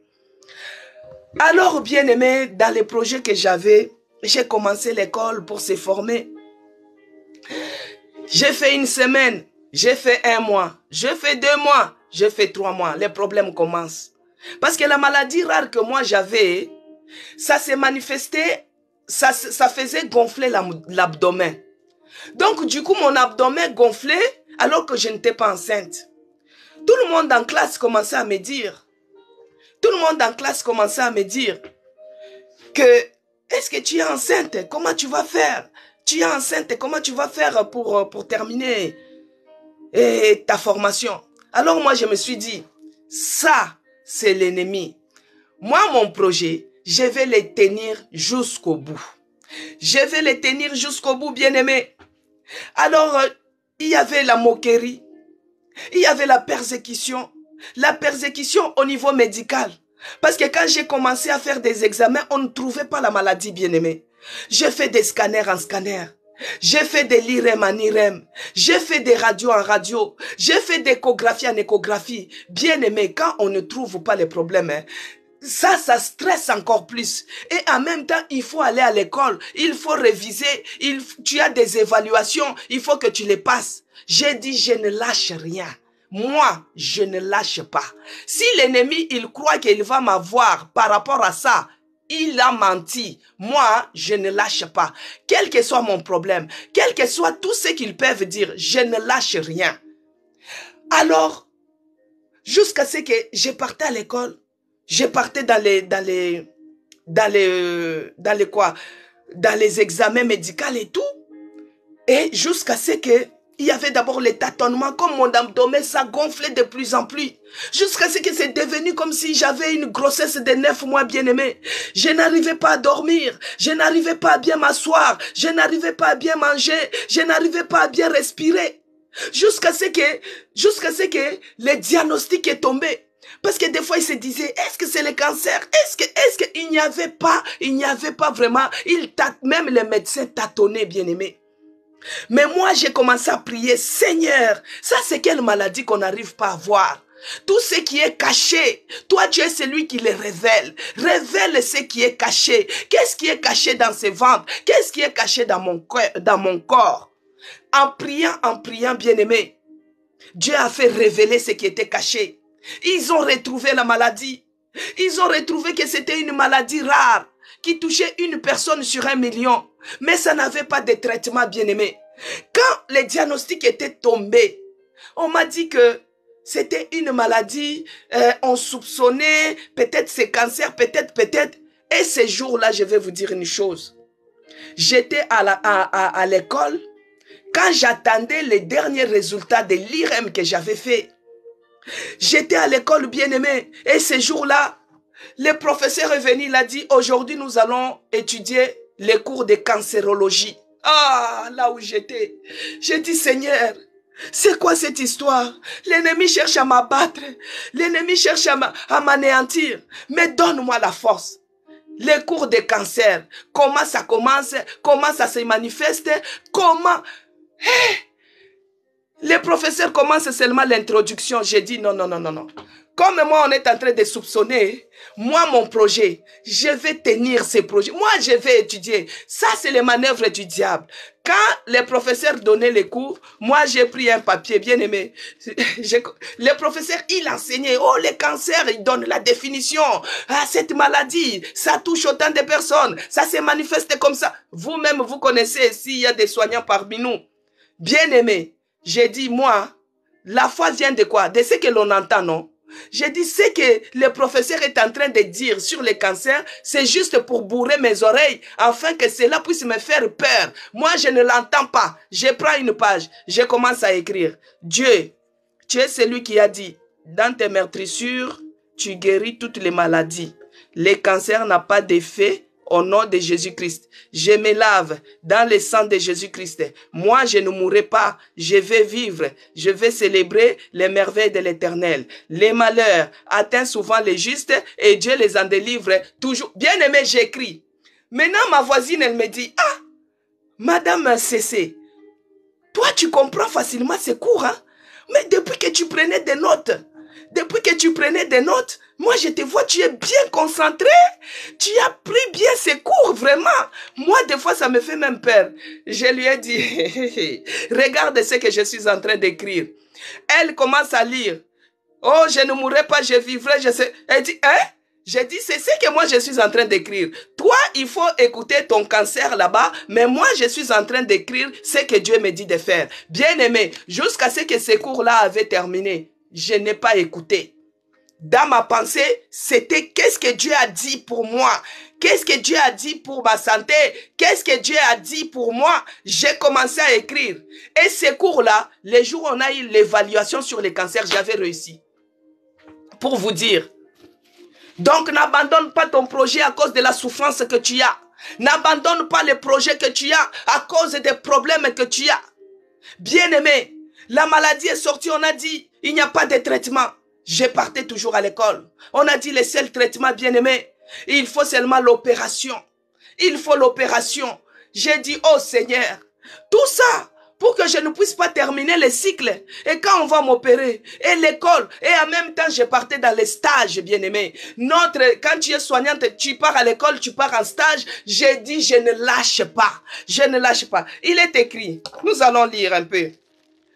Alors, bien aimé, dans les projets que j'avais, j'ai commencé l'école pour se former. J'ai fait une semaine, j'ai fait 1 mois, j'ai fait 2 mois, j'ai fait 3 mois. Les problèmes commencent. Parce que la maladie rare que moi j'avais, ça s'est manifesté, ça faisait gonfler l'abdomen. Donc, du coup, mon abdomen gonflait alors que je n'étais pas enceinte. Tout le monde en classe commençait à me dire, que, est-ce que tu es enceinte? Comment tu vas faire? Tu es enceinte, comment tu vas faire pour terminer ta formation? Alors moi, je me suis dit, ça, c'est l'ennemi. Moi, mon projet, je vais le tenir jusqu'au bout. Je vais le tenir jusqu'au bout, bien-aimé. Alors, il y avait la moquerie, il y avait la persécution au niveau médical. Parce que quand j'ai commencé à faire des examens, on ne trouvait pas la maladie, bien-aimé. J'ai fait des scanners en scanner. J'ai fait des l'IREM en IREM. J'ai fait des radios en radio. J'ai fait des échographies en échographie. Bien-aimé, quand on ne trouve pas les problèmes, ça stresse encore plus. Et en même temps, il faut aller à l'école. Il faut réviser. Tu as des évaluations. Il faut que tu les passes. J'ai dit, je ne lâche rien. Moi, je ne lâche pas. Si l'ennemi, il croit qu'il va m'avoir par rapport à ça, il a menti. Moi, je ne lâche pas. Quel que soit mon problème, quel que soit tout ce qu'ils peuvent dire, je ne lâche rien. Alors, jusqu'à ce que je partais à l'école, je partais dans les examens médicaux et tout. Et jusqu'à ce que il y avait d'abord les tâtonnements, comme mon abdomen, ça gonflait de plus en plus. Jusqu'à ce que c'est devenu comme si j'avais une grossesse de 9 mois, bien-aimé. Je n'arrivais pas à dormir, je n'arrivais pas à bien m'asseoir, je n'arrivais pas à bien manger, je n'arrivais pas à bien respirer. Jusqu'à ce que le diagnostic est tombé. Parce que des fois, il se disait, est-ce que c'est le cancer? Est-ce qu'il n'y avait pas vraiment, même les médecins tâtonnaient, bien-aimé. Mais moi, j'ai commencé à prier, Seigneur, ça c'est quelle maladie qu'on n'arrive pas à voir? Tout ce qui est caché, toi tu es celui qui le révèle. Révèle ce qui est caché. Qu'est-ce qui est caché dans ce ventre? Qu'est-ce qui est caché dans mon corps? En priant, bien-aimé, Dieu a fait révéler ce qui était caché. Ils ont retrouvé la maladie. Ils ont retrouvé que c'était une maladie rare qui touchait une personne sur 1 million. Mais ça n'avait pas de traitement, bien-aimé. Quand le diagnostic était tombé, on m'a dit que c'était une maladie, on soupçonnait, peut-être c'est cancer, peut-être. Et ce jour-là, je vais vous dire une chose. J'étais à l'école, quand j'attendais les derniers résultats de l'IRM que j'avais fait. J'étais à l'école, bien-aimé, et ce jour-là, le professeur est venu, il a dit, aujourd'hui nous allons étudier les cours de cancérologie. Ah, là où j'étais, j'ai dit, Seigneur, c'est quoi cette histoire? L'ennemi cherche à m'abattre, l'ennemi cherche à m'anéantir, mais donne-moi la force. Les cours de cancer, comment ça commence, comment ça se manifeste, comment... Hey! Les professeurs commencent seulement l'introduction. J'ai dit non. Comme moi, on est en train de soupçonner, moi, mon projet, je vais tenir ces projets. Moi, je vais étudier. Ça, c'est les manœuvres du diable. Quand les professeurs donnaient les cours, moi, j'ai pris un papier, bien aimé. Le professeur, il enseignait, oh, les cancers, il donne la définition. Ah, cette maladie, ça touche autant de personnes. Ça se manifeste comme ça. Vous-même, vous connaissez s'il y a des soignants parmi nous. Bien aimé. J'ai dit, moi, la foi vient de quoi? De ce que l'on entend, non? J'ai dit, ce que le professeur est en train de dire sur les cancers, c'est juste pour bourrer mes oreilles, afin que cela puisse me faire peur. Moi, je ne l'entends pas. Je prends une page, je commence à écrire. Dieu, tu es celui qui a dit, dans tes meurtrissures, tu guéris toutes les maladies. Les cancers n'ont pas d'effet. Au nom de Jésus-Christ, je me lave dans le sang de Jésus-Christ. Moi, je ne mourrai pas, je vais vivre, je vais célébrer les merveilles de l'Éternel. Les malheurs atteignent souvent les justes et Dieu les en délivre toujours. Bien aimé, j'écris. Maintenant, ma voisine, elle me dit, ah, Madame Cécé, toi, tu comprends facilement ces cours, hein? Mais depuis que tu prenais des notes, moi, je te vois, tu es bien concentré. Tu as pris bien ces cours, vraiment. Moi, des fois, ça me fait même peur. Je lui ai dit, regarde ce que je suis en train d'écrire. Elle commence à lire. Oh, je ne mourrai pas, je vivrai, je sais. Elle dit, hein? J'ai dit, c'est ce que moi, je suis en train d'écrire. Toi, il faut écouter ton cancer là-bas, mais moi, je suis en train d'écrire ce que Dieu me dit de faire. Bien aimé, jusqu'à ce que ces cours-là avaient terminé, je n'ai pas écouté. Dans ma pensée, c'était qu'est-ce que Dieu a dit pour moi? Qu'est-ce que Dieu a dit pour ma santé? Qu'est-ce que Dieu a dit pour moi? J'ai commencé à écrire. Et ces cours-là, les jours où on a eu l'évaluation sur les cancers, j'avais réussi. Pour vous dire. Donc, n'abandonne pas ton projet à cause de la souffrance que tu as. N'abandonne pas le projet que tu as à cause des problèmes que tu as. Bien-aimé, la maladie est sortie, on a dit, il n'y a pas de traitement. Je partais toujours à l'école. On a dit le seul traitement, bien-aimé, il faut seulement l'opération. Il faut l'opération. J'ai dit, oh Seigneur, tout ça pour que je ne puisse pas terminer le cycle. Et quand on va m'opérer, et l'école, et en même temps, je partais dans les stages, bien-aimé. Quand tu es soignante, tu pars à l'école, tu pars en stage. J'ai dit, je ne lâche pas. Je ne lâche pas. Il est écrit, nous allons lire un peu.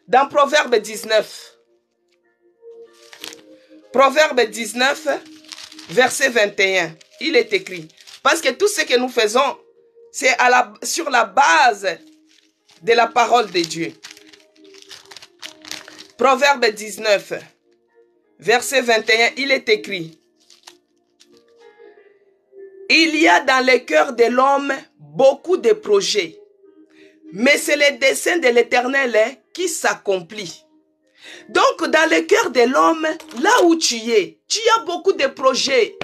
Dans Proverbe 19. Proverbe 19, verset 21, il est écrit. Parce que tout ce que nous faisons, c'est sur la base de la parole de Dieu. Proverbe 19, verset 21, il est écrit. Il y a dans le cœur de l'homme beaucoup de projets. Mais c'est le dessein de l'Éternel qui s'accomplit. Donc, dans le cœur de l'homme, là où tu as beaucoup de projets.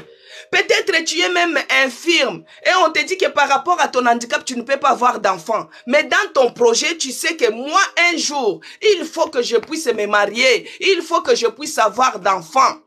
Peut-être tu es même infirme et on te dit que par rapport à ton handicap, tu ne peux pas avoir d'enfant. Mais dans ton projet, tu sais que moi, un jour, il faut que je puisse me marier. Il faut que je puisse avoir d'enfants.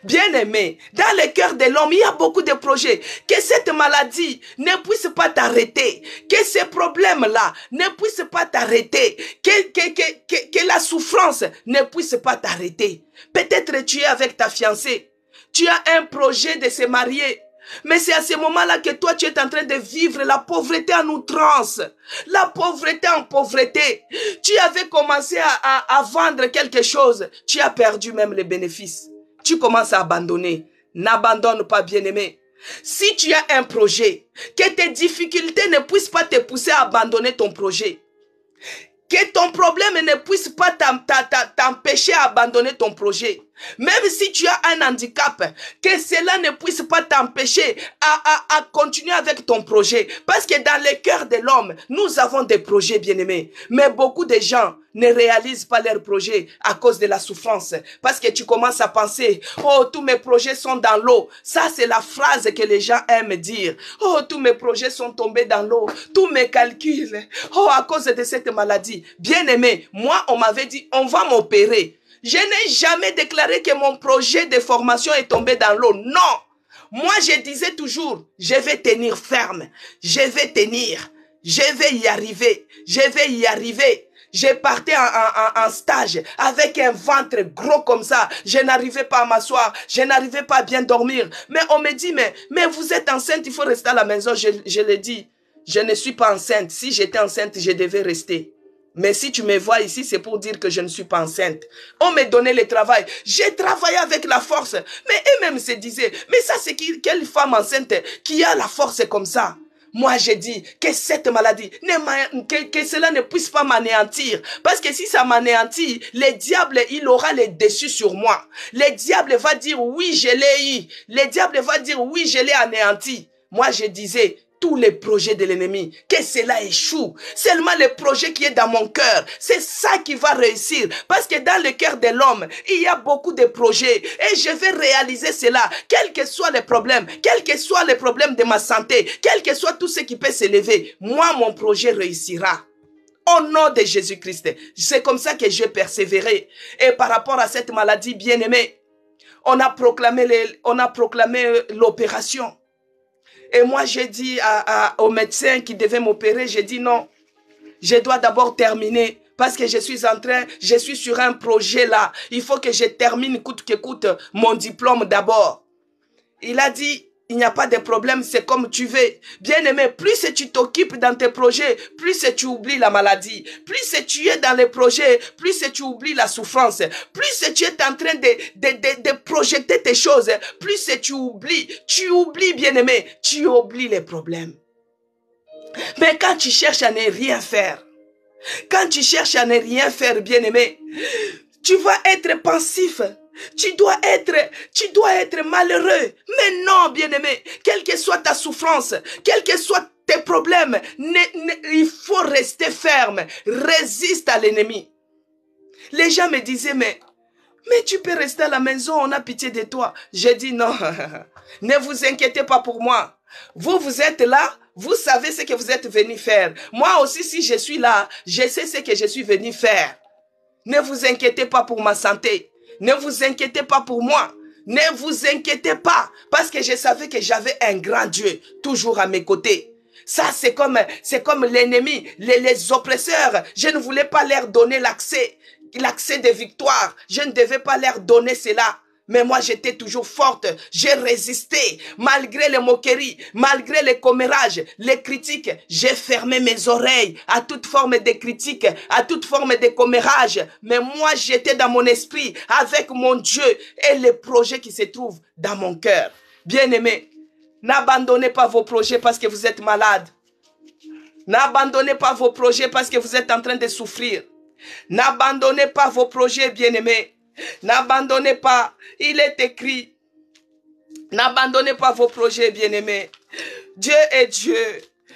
Bien-aimé, dans le cœur de l'homme, il y a beaucoup de projets. Que cette maladie ne puisse pas t'arrêter. Que ces problèmes-là ne puissent pas t'arrêter. Que la souffrance ne puisse pas t'arrêter. Peut-être tu es avec ta fiancée. Tu as un projet de se marier. Mais c'est à ce moment-là que toi, tu es en train de vivre la pauvreté en outrance. La pauvreté en pauvreté. Tu avais commencé à vendre quelque chose. Tu as perdu même les bénéfices. Tu commences à abandonner. N'abandonne pas, bien-aimé. Si tu as un projet, que tes difficultés ne puissent pas te pousser à abandonner ton projet. Que ton problème ne puisse pas t'empêcher à abandonner ton projet. Même si tu as un handicap, que cela ne puisse pas t'empêcher à continuer avec ton projet. Parce que dans le cœur de l'homme, nous avons des projets, bien-aimés. Mais beaucoup de gens ne réalisent pas leurs projets à cause de la souffrance. Parce que tu commences à penser, oh, tous mes projets sont dans l'eau. Ça, c'est la phrase que les gens aiment dire. Oh, tous mes projets sont tombés dans l'eau. Tous mes calculs. Oh, à cause de cette maladie. Bien-aimé, moi, on m'avait dit, on va m'opérer. Je n'ai jamais déclaré que mon projet de formation est tombé dans l'eau. Non. Moi, je disais toujours, je vais tenir ferme. Je vais tenir. Je vais y arriver. Je vais y arriver. Je partais en stage avec un ventre gros comme ça. Je n'arrivais pas à m'asseoir. Je n'arrivais pas à bien dormir. Mais on me dit, mais vous êtes enceinte, il faut rester à la maison. Je l'ai dit, je ne suis pas enceinte. Si j'étais enceinte, je devais rester. Mais si tu me vois ici, c'est pour dire que je ne suis pas enceinte. On me donnait le travail. J'ai travaillé avec la force. Mais eux-mêmes se disaient, mais ça c'est quelle femme enceinte qui a la force comme ça? Moi, j'ai dit que cette maladie, que cela ne puisse pas m'anéantir. Parce que si ça m'anéantit, le diable, il aura le dessus sur moi. Le diable va dire, oui, je l'ai eu. Le diable va dire, oui, je l'ai anéanti. Moi, je disais, tous les projets de l'ennemi, que cela échoue. Seulement le projet qui est dans mon cœur, c'est ça qui va réussir. Parce que dans le cœur de l'homme, il y a beaucoup de projets. Et je vais réaliser cela, quels que soient les problèmes, quels que soient les problèmes de ma santé, quel que soit tout ce qui peut s'élever. Moi, mon projet réussira. Au nom de Jésus-Christ. C'est comme ça que je persévérerai. Et par rapport à cette maladie bien-aimée, on a proclamé l'opération. Et moi, j'ai dit au médecin qui devait m'opérer, j'ai dit non, je dois d'abord terminer parce que je suis sur un projet là. Il faut que je termine coûte que coûte mon diplôme d'abord. Il a dit, il n'y a pas de problème, c'est comme tu veux. Bien-aimé, plus tu t'occupes dans tes projets, plus tu oublies la maladie. Plus tu es dans les projets, plus tu oublies la souffrance. Plus tu es en train de projeter tes choses, plus tu oublies, bien-aimé, tu oublies les problèmes. Mais quand tu cherches à ne rien faire, bien-aimé, tu vas être pensif. Tu dois être malheureux. Mais non, bien-aimé, quelle que soit ta souffrance, quels que soient tes problèmes, il faut rester ferme. Résiste à l'ennemi. Les gens me disaient, mais tu peux rester à la maison, on a pitié de toi. J'ai dit non, ne vous inquiétez pas pour moi. Vous êtes là, vous savez ce que vous êtes venu faire. Moi aussi, si je suis là, je sais ce que je suis venu faire. Ne vous inquiétez pas pour ma santé. Ne vous inquiétez pas pour moi. Ne vous inquiétez pas. Parce que je savais que j'avais un grand Dieu toujours à mes côtés. Ça, c'est comme l'ennemi, les oppresseurs. Je ne voulais pas leur donner l'accès de victoire. Je ne devais pas leur donner cela. Mais moi, j'étais toujours forte. J'ai résisté. Malgré les moqueries, malgré les commérages, les critiques, j'ai fermé mes oreilles à toute forme de critique, à toute forme de commérage. Mais moi, j'étais dans mon esprit avec mon Dieu et les projets qui se trouvent dans mon cœur. Bien-aimés, n'abandonnez pas vos projets parce que vous êtes malade. N'abandonnez pas vos projets parce que vous êtes en train de souffrir. N'abandonnez pas vos projets, bien-aimés. N'abandonnez pas, il est écrit. N'abandonnez pas vos projets, bien-aimés. Dieu est Dieu.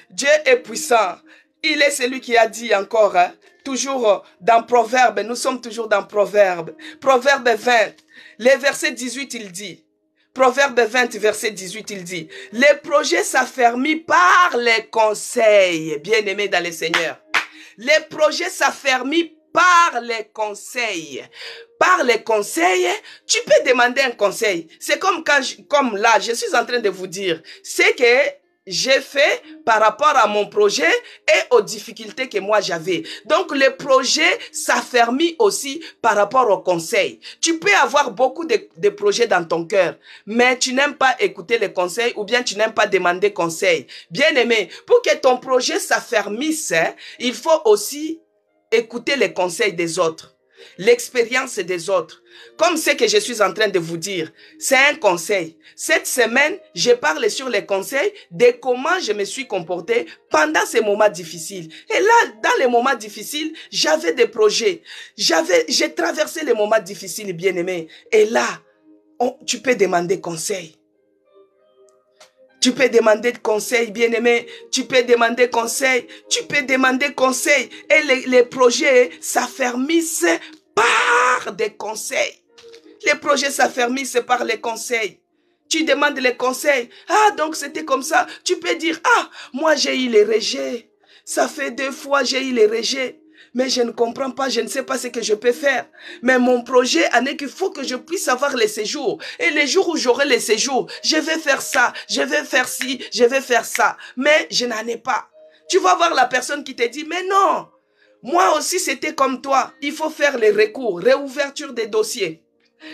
Dieu est puissant. Il est celui qui a dit encore, toujours dans Proverbe, nous sommes toujours dans Proverbe. Proverbe 20, le verset 18, il dit, Proverbe 20, verset 18, il dit, les projets s'affermissent par les conseils, bien-aimés dans le Seigneur. Les projets s'affermissent par les conseils. Par les conseils, tu peux demander un conseil. C'est comme comme là, je suis en train de vous dire, c'est que j'ai fait par rapport à mon projet et aux difficultés que moi j'avais. Donc, le projet s'affermit aussi par rapport au conseil. Tu peux avoir beaucoup de projets dans ton cœur, mais tu n'aimes pas écouter les conseils ou bien tu n'aimes pas demander conseil. Bien aimé, pour que ton projet s'affermisse, il faut aussi écouter les conseils des autres, l'expérience des autres. Comme ce que je suis en train de vous dire, c'est un conseil. Cette semaine, je parle sur les conseils de comment je me suis comporté pendant ces moments difficiles. Et là, dans les moments difficiles, j'avais des projets. J'ai traversé les moments difficiles, bien-aimés. Et là, tu peux demander conseil. Tu peux demander conseil, bien-aimé. Tu peux demander conseil. Tu peux demander conseil. Et les projets s'affermissent par des conseils. Les projets s'affermissent par les conseils. Tu demandes les conseils. Ah, donc c'était comme ça. Tu peux dire, ah, moi j'ai eu les rejets. Ça fait 2 fois j'ai eu les rejets. Mais je ne comprends pas, je ne sais pas ce que je peux faire. Mais mon projet en est qu'il faut que je puisse avoir les séjours. Et les jours où j'aurai les séjours, je vais faire ça, je vais faire ci, je vais faire ça. Mais je n'en ai pas. Tu vas voir la personne qui te dit, mais non, moi aussi c'était comme toi. Il faut faire les recours, réouverture des dossiers.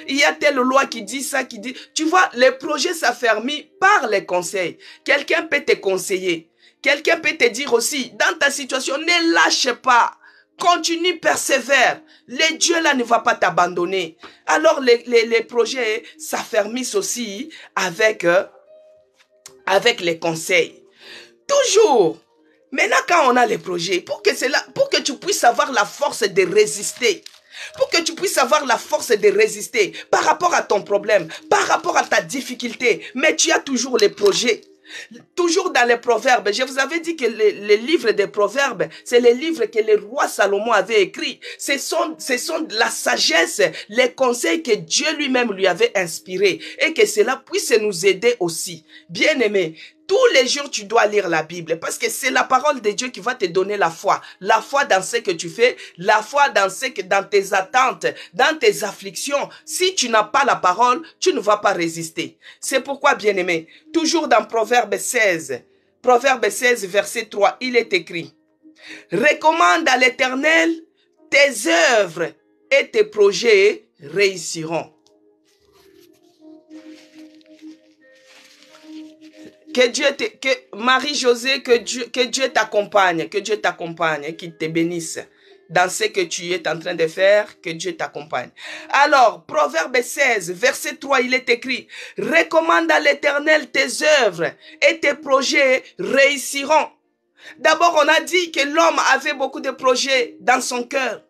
Il y a telle loi qui dit ça, qui dit... Tu vois, les projets s'affermissent par les conseils. Quelqu'un peut te conseiller. Quelqu'un peut te dire aussi, dans ta situation, ne lâche pas. Continue, persévère. Le Dieu là ne va pas t'abandonner. Alors les projets s'affermissent aussi avec les conseils. Toujours. Maintenant quand on a les projets, pour que tu puisses avoir la force de résister. Pour que tu puisses avoir la force de résister par rapport à ton problème, par rapport à ta difficulté. Mais tu as toujours les projets. Toujours dans les proverbes, je vous avais dit que les livres des proverbes, c'est les livres que le roi Salomon avait écrits. Ce sont la sagesse, les conseils que Dieu lui-même lui avait inspirés et que cela puisse nous aider aussi. Bien-aimé, tous les jours, tu dois lire la Bible parce que c'est la parole de Dieu qui va te donner la foi. La foi dans ce que tu fais, la foi dans tes attentes, dans tes afflictions. Si tu n'as pas la parole, tu ne vas pas résister. C'est pourquoi, bien-aimé, toujours dans Proverbe 16, verset 3, il est écrit, « Recommande à l'Éternel tes œuvres et tes projets réussiront. » Marie-Josée, que Dieu t'accompagne, et qu'il te bénisse dans ce que tu es en train de faire, que Dieu t'accompagne. Alors, Proverbe 16, verset 3, il est écrit, « Recommande à l'Éternel tes œuvres et tes projets réussiront. » D'abord, on a dit que l'homme avait beaucoup de projets dans son cœur.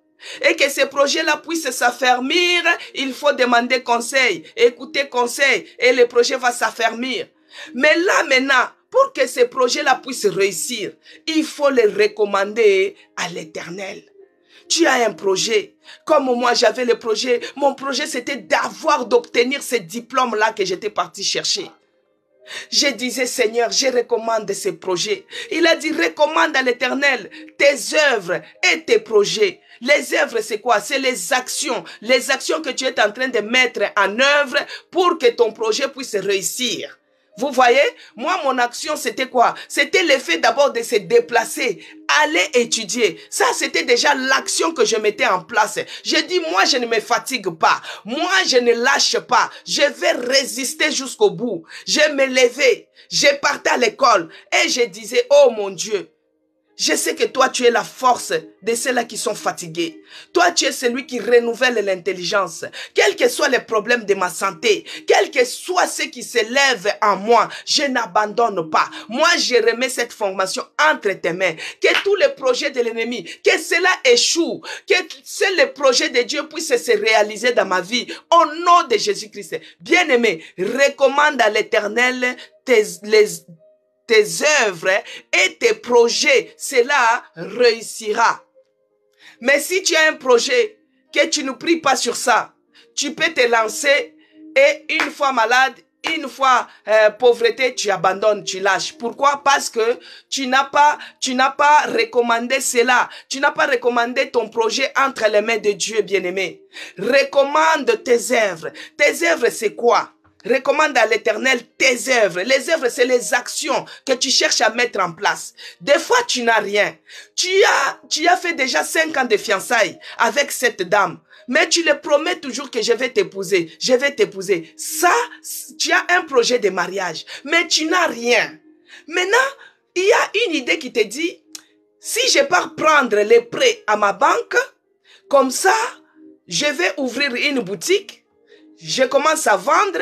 Et que ces projets-là puissent s'affermir, il faut demander conseil, écouter conseil, et le projet va s'affermir. Mais là maintenant, pour que ces projets-là puissent réussir, il faut les recommander à l'Éternel. Tu as un projet, comme moi j'avais le projet, mon projet c'était d'obtenir ce diplôme-là que j'étais parti chercher. Je disais, Seigneur, je recommande ces projets. Il a dit, recommande à l'Éternel tes œuvres et tes projets. Les œuvres, c'est quoi? C'est les actions que tu es en train de mettre en œuvre pour que ton projet puisse réussir. Vous voyez, moi, mon action, c'était quoi? C'était le fait d'abord de se déplacer, aller étudier. Ça, c'était déjà l'action que je mettais en place. Je dis, moi, je ne me fatigue pas. Moi, je ne lâche pas. Je vais résister jusqu'au bout. Je me levais, je partais à l'école et je disais, oh mon Dieu, je sais que toi, tu es la force de ceux-là qui sont fatigués. Toi, tu es celui qui renouvelle l'intelligence. Quels que soient les problèmes de ma santé, quels que soient ceux qui se lèvent en moi, je n'abandonne pas. Moi, je remets cette formation entre tes mains. Que tous les projets de l'ennemi, que cela échoue, que seuls les projets de Dieu puissent se réaliser dans ma vie. Au nom de Jésus-Christ. Bien-aimé, recommande à l'Éternel tes œuvres et tes projets, cela réussira. Mais si tu as un projet, que tu ne pries pas sur ça, tu peux te lancer et une fois malade, une fois pauvreté, tu abandonnes, tu lâches. Pourquoi? Parce que tu n'as pas recommandé cela. Tu n'as pas recommandé ton projet entre les mains de Dieu, bien-aimé. Recommande tes œuvres. Tes œuvres, c'est quoi? Recommande à l'Éternel tes œuvres. Les œuvres, c'est les actions que tu cherches à mettre en place. Des fois, tu n'as rien. Tu as fait déjà 5 ans de fiançailles avec cette dame. Mais tu le promets toujours que je vais t'épouser. Je vais t'épouser. Ça, tu as un projet de mariage. Mais tu n'as rien. Maintenant, il y a une idée qui te dit, si je pars prendre les prêts à ma banque, comme ça, je vais ouvrir une boutique, je commence à vendre.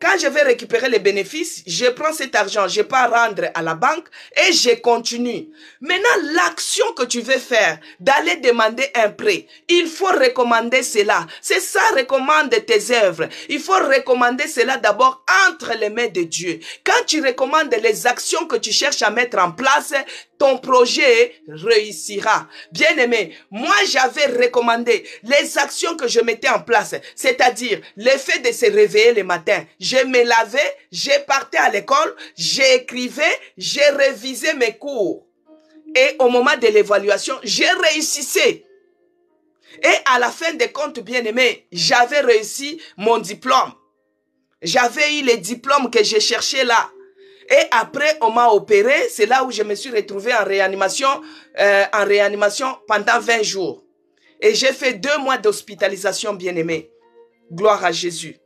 Quand je vais récupérer les bénéfices, je prends cet argent, je pars rendre à la banque et je continue. Maintenant, l'action que tu veux faire, d'aller demander un prêt, il faut recommander cela. C'est ça, recommande tes œuvres. Il faut recommander cela d'abord entre les mains de Dieu. Quand tu recommandes les actions que tu cherches à mettre en place, ton projet réussira. Bien-aimé, moi j'avais recommandé les actions que je mettais en place, c'est-à-dire le fait de se réveiller le matin. Je me lavais, je partais à l'école, j'écrivais, je révisais mes cours. Et au moment de l'évaluation, je réussissais. Et à la fin des comptes, bien-aimé, j'avais réussi mon diplôme. J'avais eu les diplômes que j'ai cherchés là. Et après, on m'a opéré. C'est là où je me suis retrouvé en réanimation pendant 20 jours. Et j'ai fait 2 mois d'hospitalisation, bien-aimé. Gloire à Jésus,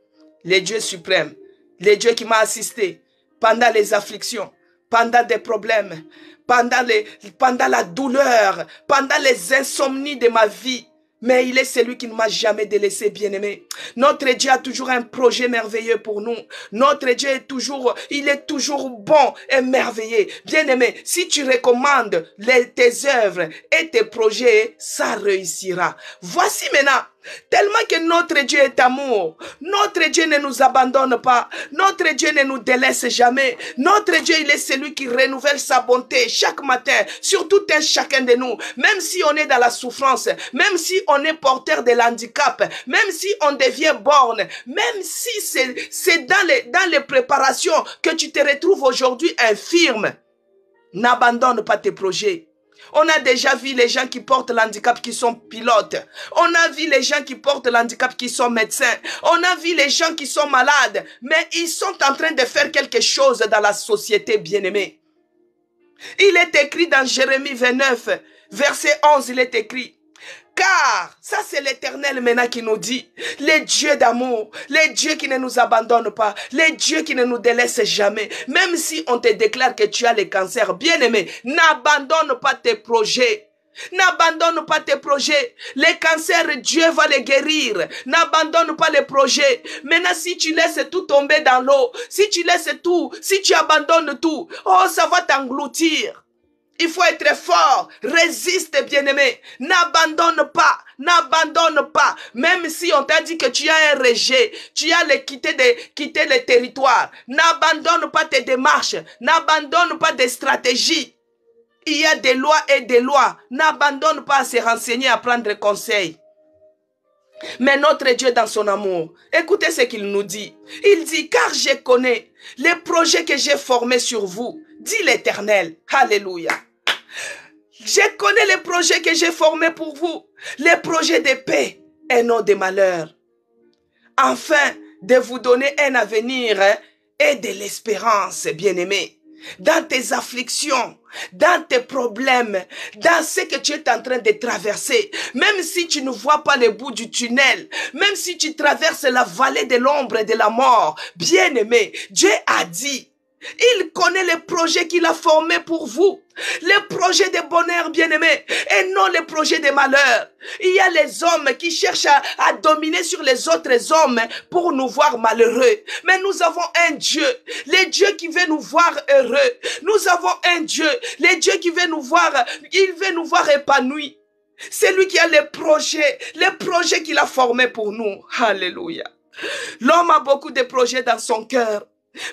le Dieu suprême, le Dieu qui m'a assisté pendant les afflictions, pendant des problèmes, pendant la douleur, pendant les insomnies de ma vie. Mais il est celui qui ne m'a jamais délaissé, bien-aimé. Notre Dieu a toujours un projet merveilleux pour nous. Notre Dieu est toujours bon et merveilleux. Bien-aimé, si tu recommandes tes œuvres et tes projets, ça réussira. Voici maintenant, tellement que notre Dieu est amour, notre Dieu ne nous abandonne pas, notre Dieu ne nous délaisse jamais. Notre Dieu, il est celui qui renouvelle sa bonté chaque matin sur tout un chacun de nous. Même si on est dans la souffrance, même si on est porteur de l'handicap, même si on devient borgne, même si c'est dans les préparations que tu te retrouves aujourd'hui infirme, n'abandonne pas tes projets. On a déjà vu les gens qui portent l'handicap qui sont pilotes. On a vu les gens qui portent l'handicap qui sont médecins. On a vu les gens qui sont malades. Mais ils sont en train de faire quelque chose dans la société, bien-aimée. Il est écrit dans Jérémie 29, verset 11, il est écrit. Car, ça c'est l'Éternel maintenant qui nous dit, les dieux d'amour, les dieux qui ne nous abandonnent pas, les dieux qui ne nous délaissent jamais, même si on te déclare que tu as le cancer, bien-aimé, n'abandonne pas tes projets. N'abandonne pas tes projets. Les cancers, Dieu va les guérir. N'abandonne pas les projets. Maintenant, si tu laisses tout tomber dans l'eau, si tu laisses tout, si tu abandonnes tout, oh, ça va t'engloutir. Il faut être fort, résiste, bien-aimé, n'abandonne pas, n'abandonne pas, même si on t'a dit que tu as un rejet, tu as quitter le territoire, n'abandonne pas tes démarches, n'abandonne pas des stratégies. Il y a des lois et des lois, n'abandonne pas à se renseigner, à prendre conseil. Mais notre Dieu dans son amour, écoutez ce qu'il nous dit. Il dit, car je connais les projets que j'ai formés sur vous, dit l'Éternel. Alléluia. Je connais les projets que j'ai formés pour vous, les projets de paix et non de malheur, afin de vous donner un avenir et de l'espérance, bien-aimé. Dans tes afflictions, dans tes problèmes, dans ce que tu es en train de traverser, même si tu ne vois pas le bout du tunnel, même si tu traverses la vallée de l'ombre et de la mort, bien-aimé, Dieu a dit, il connaît les projets qu'il a formés pour vous. Les projets de bonheur, bien-aimés, et non les projets de malheur. Il y a les hommes qui cherchent à dominer sur les autres hommes pour nous voir malheureux. Mais nous avons un Dieu, le Dieu qui veut nous voir heureux. Nous avons un Dieu, le Dieu qui veut nous voir, il veut nous voir épanouis. C'est lui qui a les projets qu'il a formés pour nous. Alléluia. L'homme a beaucoup de projets dans son cœur.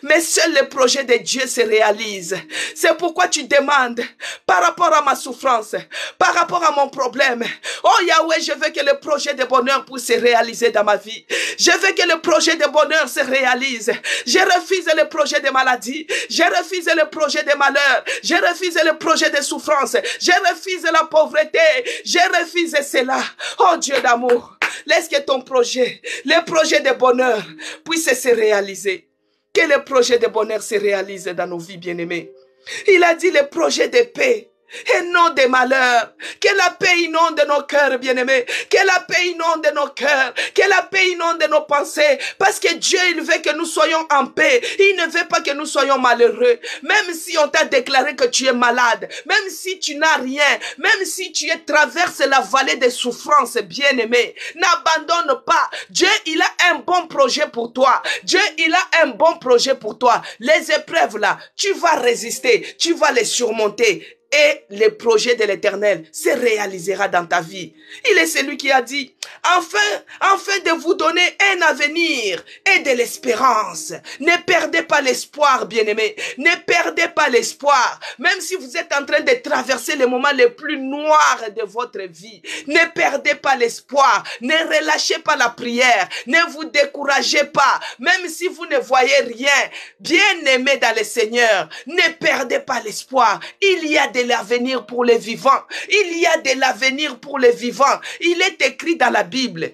Mais seul le projet de Dieu se réalise. C'est pourquoi tu demandes par rapport à ma souffrance, par rapport à mon problème. Oh Yahweh, je veux que le projet de bonheur puisse se réaliser dans ma vie. Je veux que le projet de bonheur se réalise. Je refuse le projet de maladie. Je refuse le projet de malheur. Je refuse le projet de souffrance. Je refuse la pauvreté. Je refuse cela. Oh Dieu d'amour, laisse que ton projet, le projet de bonheur puisse se réaliser. Que le projet de bonheur se réalise dans nos vies, bien-aimés. Il a dit le projet de paix et non de malheur. Que la paix inonde nos cœurs, bien-aimés. Que la paix inonde nos cœurs. Que la paix inonde nos pensées. Parce que Dieu, il veut que nous soyons en paix. Il ne veut pas que nous soyons malheureux. Même si on t'a déclaré que tu es malade. Même si tu n'as rien. Même si tu traverses la vallée des souffrances, bien-aimé. N'abandonne pas. Dieu, il a un bon projet pour toi. Dieu, il a un bon projet pour toi. Les épreuves là, tu vas résister. Tu vas les surmonter. Et le projet de l'Éternel se réalisera dans ta vie. Il est celui qui a dit, afin de vous donner un avenir et de l'espérance. Ne perdez pas l'espoir, bien-aimés. Ne perdez pas l'espoir. Même si vous êtes en train de traverser les moments les plus noirs de votre vie. Ne perdez pas l'espoir. Ne relâchez pas la prière. Ne vous découragez pas. Même si vous ne voyez rien. Bien-aimés dans le Seigneur, ne perdez pas l'espoir. Il y a de l'avenir pour les vivants. Il y a de l'avenir pour les vivants. Il est écrit dans la Bible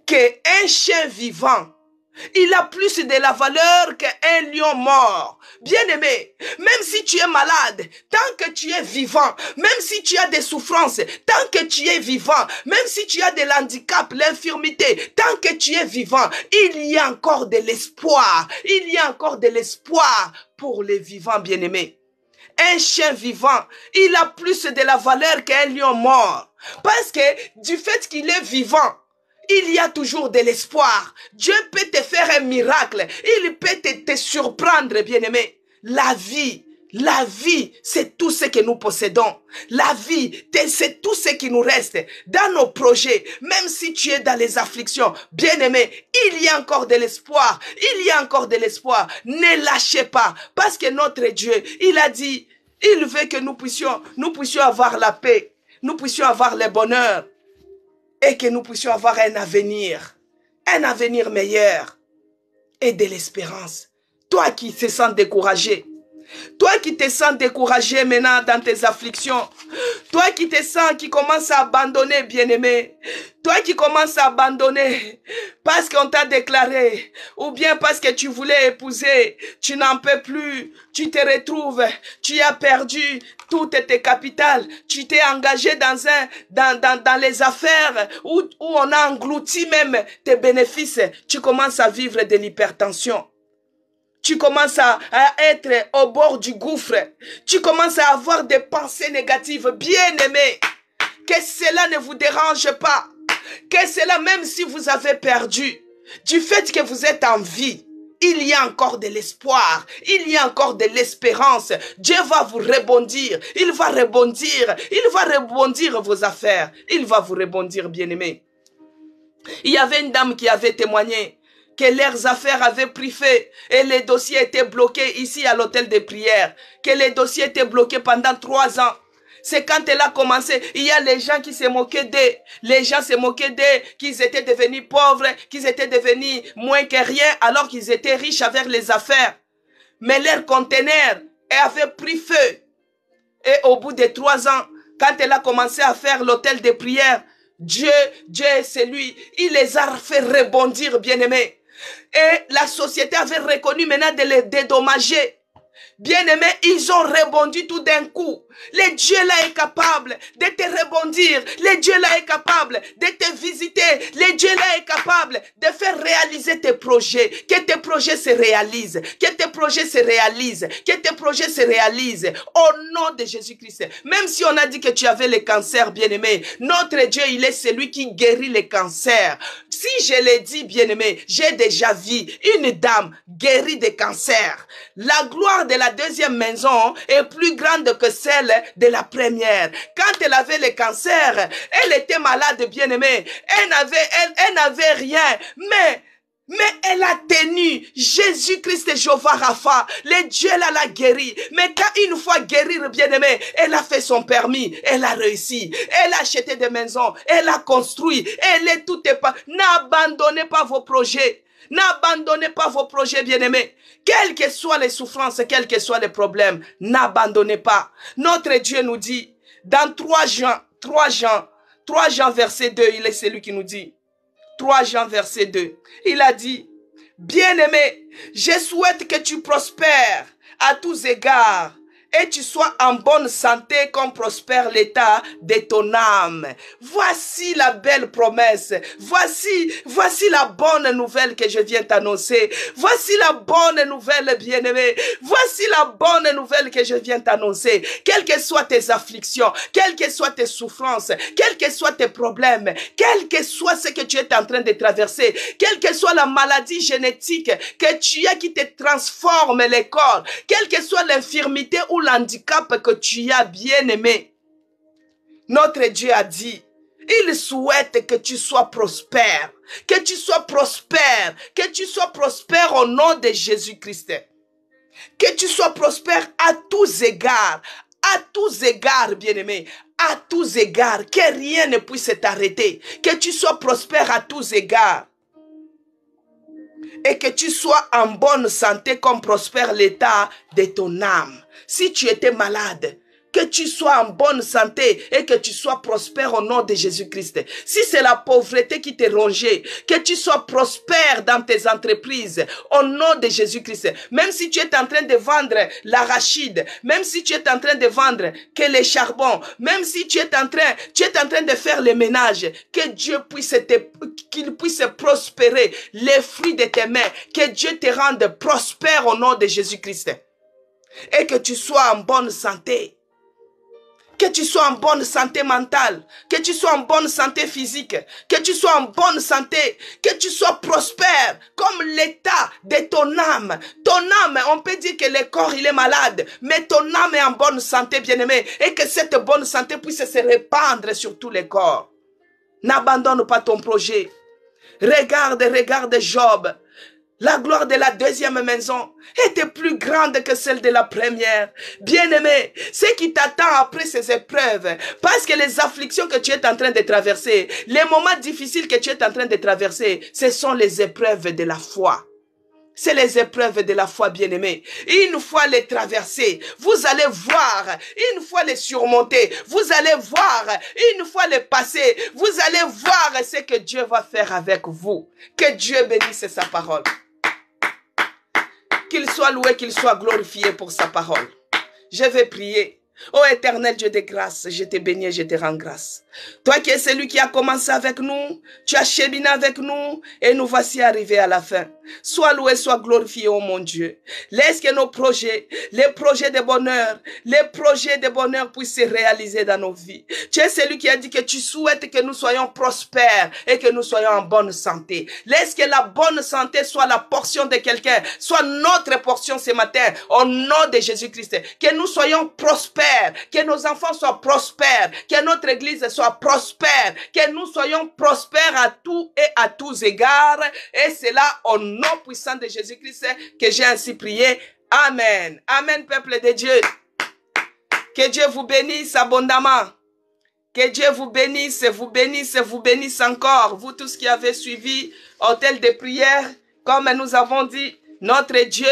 qu'un chien vivant, il a plus de la valeur qu'un lion mort. Bien-aimé, même si tu es malade, tant que tu es vivant, même si tu as des souffrances, tant que tu es vivant, même si tu as de l'handicap, l'infirmité, tant que tu es vivant, il y a encore de l'espoir. Il y a encore de l'espoir pour les vivants, bien-aimés. Un chien vivant, il a plus de la valeur qu'un lion mort. Parce que du fait qu'il est vivant, il y a toujours de l'espoir. Dieu peut te faire un miracle. Il peut te surprendre, bien-aimé. La vie, c'est tout ce que nous possédons. La vie, c'est tout ce qui nous reste dans nos projets. Même si tu es dans les afflictions, bien-aimé, il y a encore de l'espoir. Il y a encore de l'espoir. Ne lâchez pas. Parce que notre Dieu, il a dit, il veut que nous puissions avoir la paix. Nous puissions avoir le bonheur. Et que nous puissions avoir un avenir meilleur et de l'espérance. Toi qui te sens découragé, toi qui te sens découragé maintenant dans tes afflictions, toi qui te sens qui commence à abandonner, bien-aimé, toi qui commences à abandonner parce qu'on t'a déclaré, ou bien parce que tu voulais épouser, tu n'en peux plus, tu te retrouves, tu as perdu toutes tes capitales, tu t'es engagé dans les affaires où on a englouti même tes bénéfices, tu commences à vivre de l'hypertension. Tu commences à être au bord du gouffre. Tu commences à avoir des pensées négatives. Bien-aimés, que cela ne vous dérange pas. Que cela, même si vous avez perdu, du fait que vous êtes en vie, il y a encore de l'espoir. Il y a encore de l'espérance. Dieu va vous rebondir. Il va rebondir. Il va rebondir vos affaires. Il va vous rebondir, bien-aimés. Il y avait une dame qui avait témoigné que leurs affaires avaient pris feu et les dossiers étaient bloqués ici à l'hôtel de prière. Que les dossiers étaient bloqués pendant 3 ans. C'est quand elle a commencé, il y a les gens qui se moquaient d'eux. Les gens se moquaient d'eux, qu'ils étaient devenus pauvres, qu'ils étaient devenus moins que rien, alors qu'ils étaient riches avec les affaires. Mais leur conteneur avait pris feu. Et au bout de 3 ans, quand elle a commencé à faire l'hôtel de prière, Dieu, c'est lui, il les a fait rebondir, bien-aimés. Et la société avait reconnu maintenant de les dédommager. Bien-aimés, ils ont rebondi tout d'un coup. Le Dieu là est capable de te rebondir. Le Dieu là est capable de te visiter. Le Dieu là est capable de faire réaliser tes projets. Que tes projets se réalisent. Que tes projets se réalisent. Que tes projets se réalisent. Au nom de Jésus-Christ. Même si on a dit que tu avais le cancer, bien-aimé, notre Dieu, il est celui qui guérit les cancers. Si je l'ai dit, bien-aimé, j'ai déjà vu une dame guérie de cancer. La gloire de la deuxième maison est plus grande que celle de la première. Quand elle avait le cancer, elle était malade, bien-aimée. Elle n'avait rien, mais Mais elle a tenu. Jésus-Christ est Jéhovah Rapha. Le Dieu l'a guéri. Mais quand une fois guérie, bien-aimé, elle a fait son permis. Elle a réussi. Elle a acheté des maisons. Elle a construit. Elle est tout est pas. N'abandonnez pas vos projets. N'abandonnez pas vos projets, bien-aimés. Quelles que soient les souffrances, quels que soient les problèmes, n'abandonnez pas. Notre Dieu nous dit, dans 3 Jean verset 2, il est celui qui nous dit, 3 Jean verset 2, il a dit, bien-aimé, je souhaite que tu prospères à tous égards et tu sois en bonne santé comme prospère l'état de ton âme. Voici la belle promesse. Voici la bonne nouvelle que je viens t'annoncer. Voici la bonne nouvelle, bien-aimé. Voici la bonne nouvelle que je viens t'annoncer. Quelles que soient tes afflictions, quelles que soient tes souffrances, quels que soient tes problèmes, quel que soit ce que tu es en train de traverser, quelle que soit la maladie génétique que tu as qui te transforme le corps, quelle que soit l'infirmité ou l'handicap que tu as, bien-aimé, notre Dieu a dit, il souhaite que tu sois prospère, que tu sois prospère, que tu sois prospère au nom de Jésus-Christ, que tu sois prospère à tous égards, bien-aimé, à tous égards, que rien ne puisse t'arrêter, que tu sois prospère à tous égards. Et que tu sois en bonne santé comme prospère l'état de ton âme. Si tu étais malade, que tu sois en bonne santé et que tu sois prospère au nom de Jésus-Christ. Si c'est la pauvreté qui te rongeait, que tu sois prospère dans tes entreprises au nom de Jésus-Christ. Même si tu es en train de vendre l'arachide, même si tu es en train de vendre que les charbons, même si tu es en train de faire le ménage, que Dieu qu'il puisse prospérer les fruits de tes mains, que Dieu te rende prospère au nom de Jésus-Christ. Et que tu sois en bonne santé. Que tu sois en bonne santé mentale, que tu sois en bonne santé physique, que tu sois en bonne santé, que tu sois prospère comme l'état de ton âme. Ton âme, on peut dire que le corps il est malade, mais ton âme est en bonne santé, bien-aimé, et que cette bonne santé puisse se répandre sur tous les corps. N'abandonne pas ton projet. Regarde Job. La gloire de la deuxième maison était plus grande que celle de la première. Bien-aimé, ce qui t'attend après ces épreuves, parce que les afflictions que tu es en train de traverser, les moments difficiles que tu es en train de traverser, ce sont les épreuves de la foi. C'est les épreuves de la foi, bien-aimé. Une fois les traverser, vous allez voir. Une fois les surmonter, vous allez voir. Une fois les passer, vous allez voir ce que Dieu va faire avec vous. Que Dieu bénisse sa parole. Qu'il soit loué, qu'il soit glorifié pour sa parole. Je vais prier. Ô éternel Dieu de grâce, je te bénis et je te rends grâce. Toi qui es celui qui a commencé avec nous, tu as cheminé avec nous et nous voici arrivés à la fin. Sois loué, sois glorifié, ô mon Dieu. Laisse que nos projets, les projets de bonheur puissent se réaliser dans nos vies. Tu es celui qui a dit que tu souhaites que nous soyons prospères et que nous soyons en bonne santé. Laisse que la bonne santé soit la portion de quelqu'un, soit notre portion ce matin, au nom de Jésus-Christ. Que nous soyons prospères, que nos enfants soient prospères, que notre église soit prospère, que nous soyons prospères à tout et à tous égards. Et c'est là, au nom puissant de Jésus-Christ, que j'ai ainsi prié. Amen. Amen, peuple de Dieu. Que Dieu vous bénisse abondamment. Que Dieu vous bénisse, vous bénisse, vous bénisse encore. Vous tous qui avez suivi Hôtel de prière, comme nous avons dit, notre Dieu,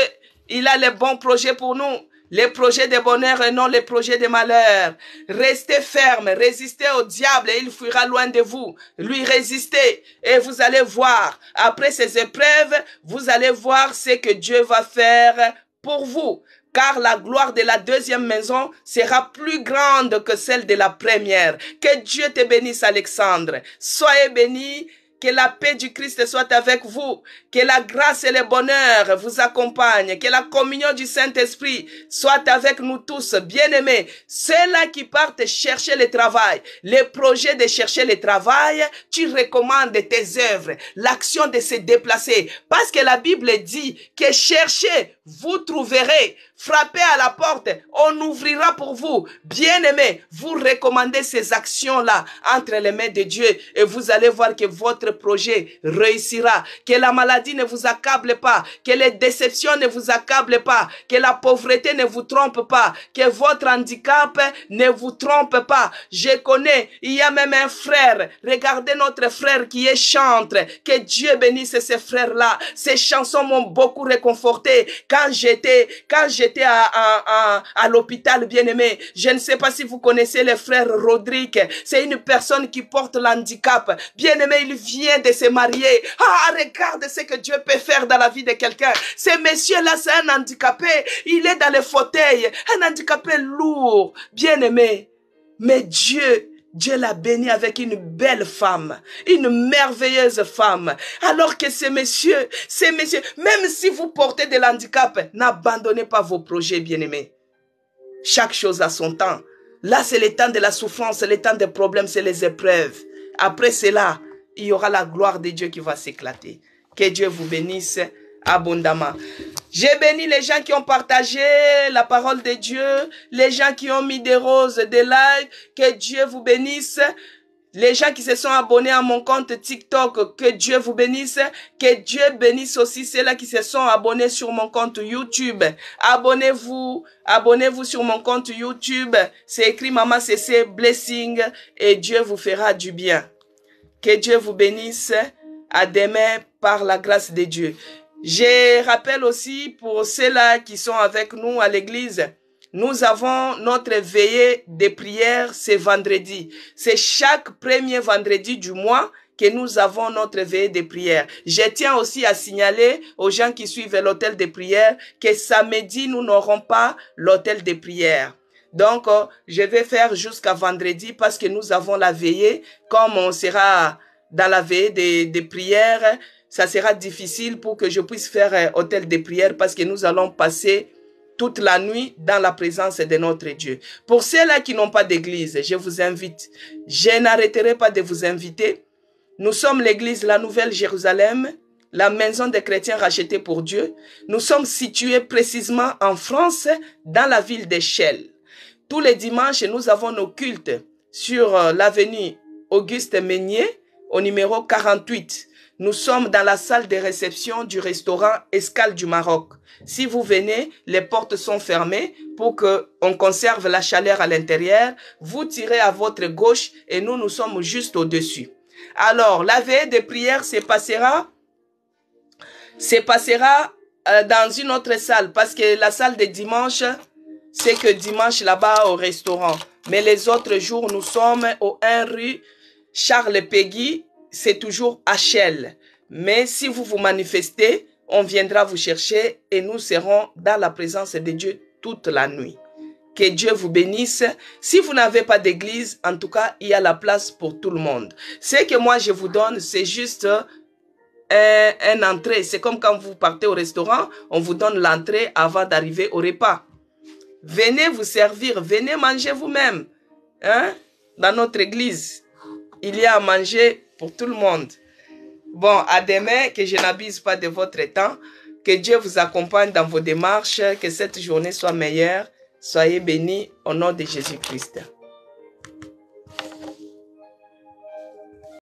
il a les bons projets pour nous. Les projets de bonheur et non les projets de malheur. Restez ferme, résistez au diable et il fuira loin de vous. Lui résistez et vous allez voir. Après ces épreuves, vous allez voir ce que Dieu va faire pour vous. Car la gloire de la deuxième maison sera plus grande que celle de la première. Que Dieu te bénisse, Alexandre. Soyez bénis. Que la paix du Christ soit avec vous. Que la grâce et le bonheur vous accompagnent. Que la communion du Saint-Esprit soit avec nous tous, bien-aimés. Ceux-là qui partent chercher le travail, les projets de chercher le travail, tu recommandes tes œuvres, l'action de se déplacer. Parce que la Bible dit que cherchez, vous trouverez. frappez à la porte, on ouvrira pour vous. Bien-aimés, vous recommandez ces actions-là entre les mains de Dieu et vous allez voir que votre projet réussira, que la maladie ne vous accable pas, que les déceptions ne vous accablent pas, que la pauvreté ne vous trompe pas, que votre handicap ne vous trompe pas. Je connais, il y a même un frère, regardez notre frère qui est chantre, que Dieu bénisse ces frères-là. Ces chansons m'ont beaucoup réconforté quand j'étais à l'hôpital, bien-aimé. Je ne sais pas si vous connaissez le frère Rodrigue. C'est une personne qui porte l'handicap. Bien-aimé, il vient de se marier. Ah, regarde ce que Dieu peut faire dans la vie de quelqu'un. Ce monsieur-là, c'est un handicapé. Il est dans le fauteuil. Un handicapé lourd. Bien-aimé. Mais Dieu l'a béni avec une belle femme, une merveilleuse femme. Alors que ces messieurs, même si vous portez de l'handicap, n'abandonnez pas vos projets, bien-aimés. Chaque chose a son temps. Là, c'est le temps de la souffrance, c'est le temps des problèmes, c'est les épreuves. Après cela, il y aura la gloire de Dieu qui va s'éclater. Que Dieu vous bénisse abondamment. J'ai béni les gens qui ont partagé la parole de Dieu, les gens qui ont mis des roses, des likes. Que Dieu vous bénisse. Les gens qui se sont abonnés à mon compte TikTok, que Dieu vous bénisse. Que Dieu bénisse aussi ceux-là qui se sont abonnés sur mon compte YouTube. Abonnez-vous sur mon compte YouTube. C'est écrit Maman CC Blessing et Dieu vous fera du bien. Que Dieu vous bénisse. À demain par la grâce de Dieu. Je rappelle aussi pour ceux-là qui sont avec nous à l'église, nous avons notre veillée de prière, c'est vendredi. C'est chaque premier vendredi du mois que nous avons notre veillée de prière. Je tiens aussi à signaler aux gens qui suivent l'hôtel de prière que samedi, nous n'aurons pas l'hôtel de prière. Donc, je vais faire jusqu'à vendredi parce que nous avons la veillée. Comme on sera dans la veillée de prière, ça sera difficile pour que je puisse faire hôtel de prière parce que nous allons passer toute la nuit dans la présence de notre Dieu. Pour ceux-là qui n'ont pas d'église, je vous invite. Je n'arrêterai pas de vous inviter. Nous sommes l'église La Nouvelle Jérusalem, la maison des chrétiens rachetés pour Dieu. Nous sommes situés précisément en France, dans la ville d'Echelle. Tous les dimanches, nous avons nos cultes sur l'avenue Auguste Meunier, au numéro 48. Nous sommes dans la salle de réception du restaurant Escale du Maroc. Si vous venez, les portes sont fermées pour qu'on conserve la chaleur à l'intérieur. Vous tirez à votre gauche et nous sommes juste au-dessus. Alors, la veillée de prière se passera dans une autre salle parce que la salle de dimanche, c'est que dimanche là-bas au restaurant. Mais les autres jours, nous sommes au 1 rue Charles Péguy. C'est toujours HL. Mais si vous vous manifestez, on viendra vous chercher et nous serons dans la présence de Dieu toute la nuit. Que Dieu vous bénisse. Si vous n'avez pas d'église, en tout cas, il y a la place pour tout le monde. Ce que moi je vous donne, c'est juste un entrée. C'est comme quand vous partez au restaurant, on vous donne l'entrée avant d'arriver au repas. Venez vous servir, venez manger vous-même. Hein? Dans notre église, il y a à manger pour tout le monde. Bon, à demain, que je n'abuse pas de votre temps. Que Dieu vous accompagne dans vos démarches. Que cette journée soit meilleure. Soyez bénis au nom de Jésus-Christ.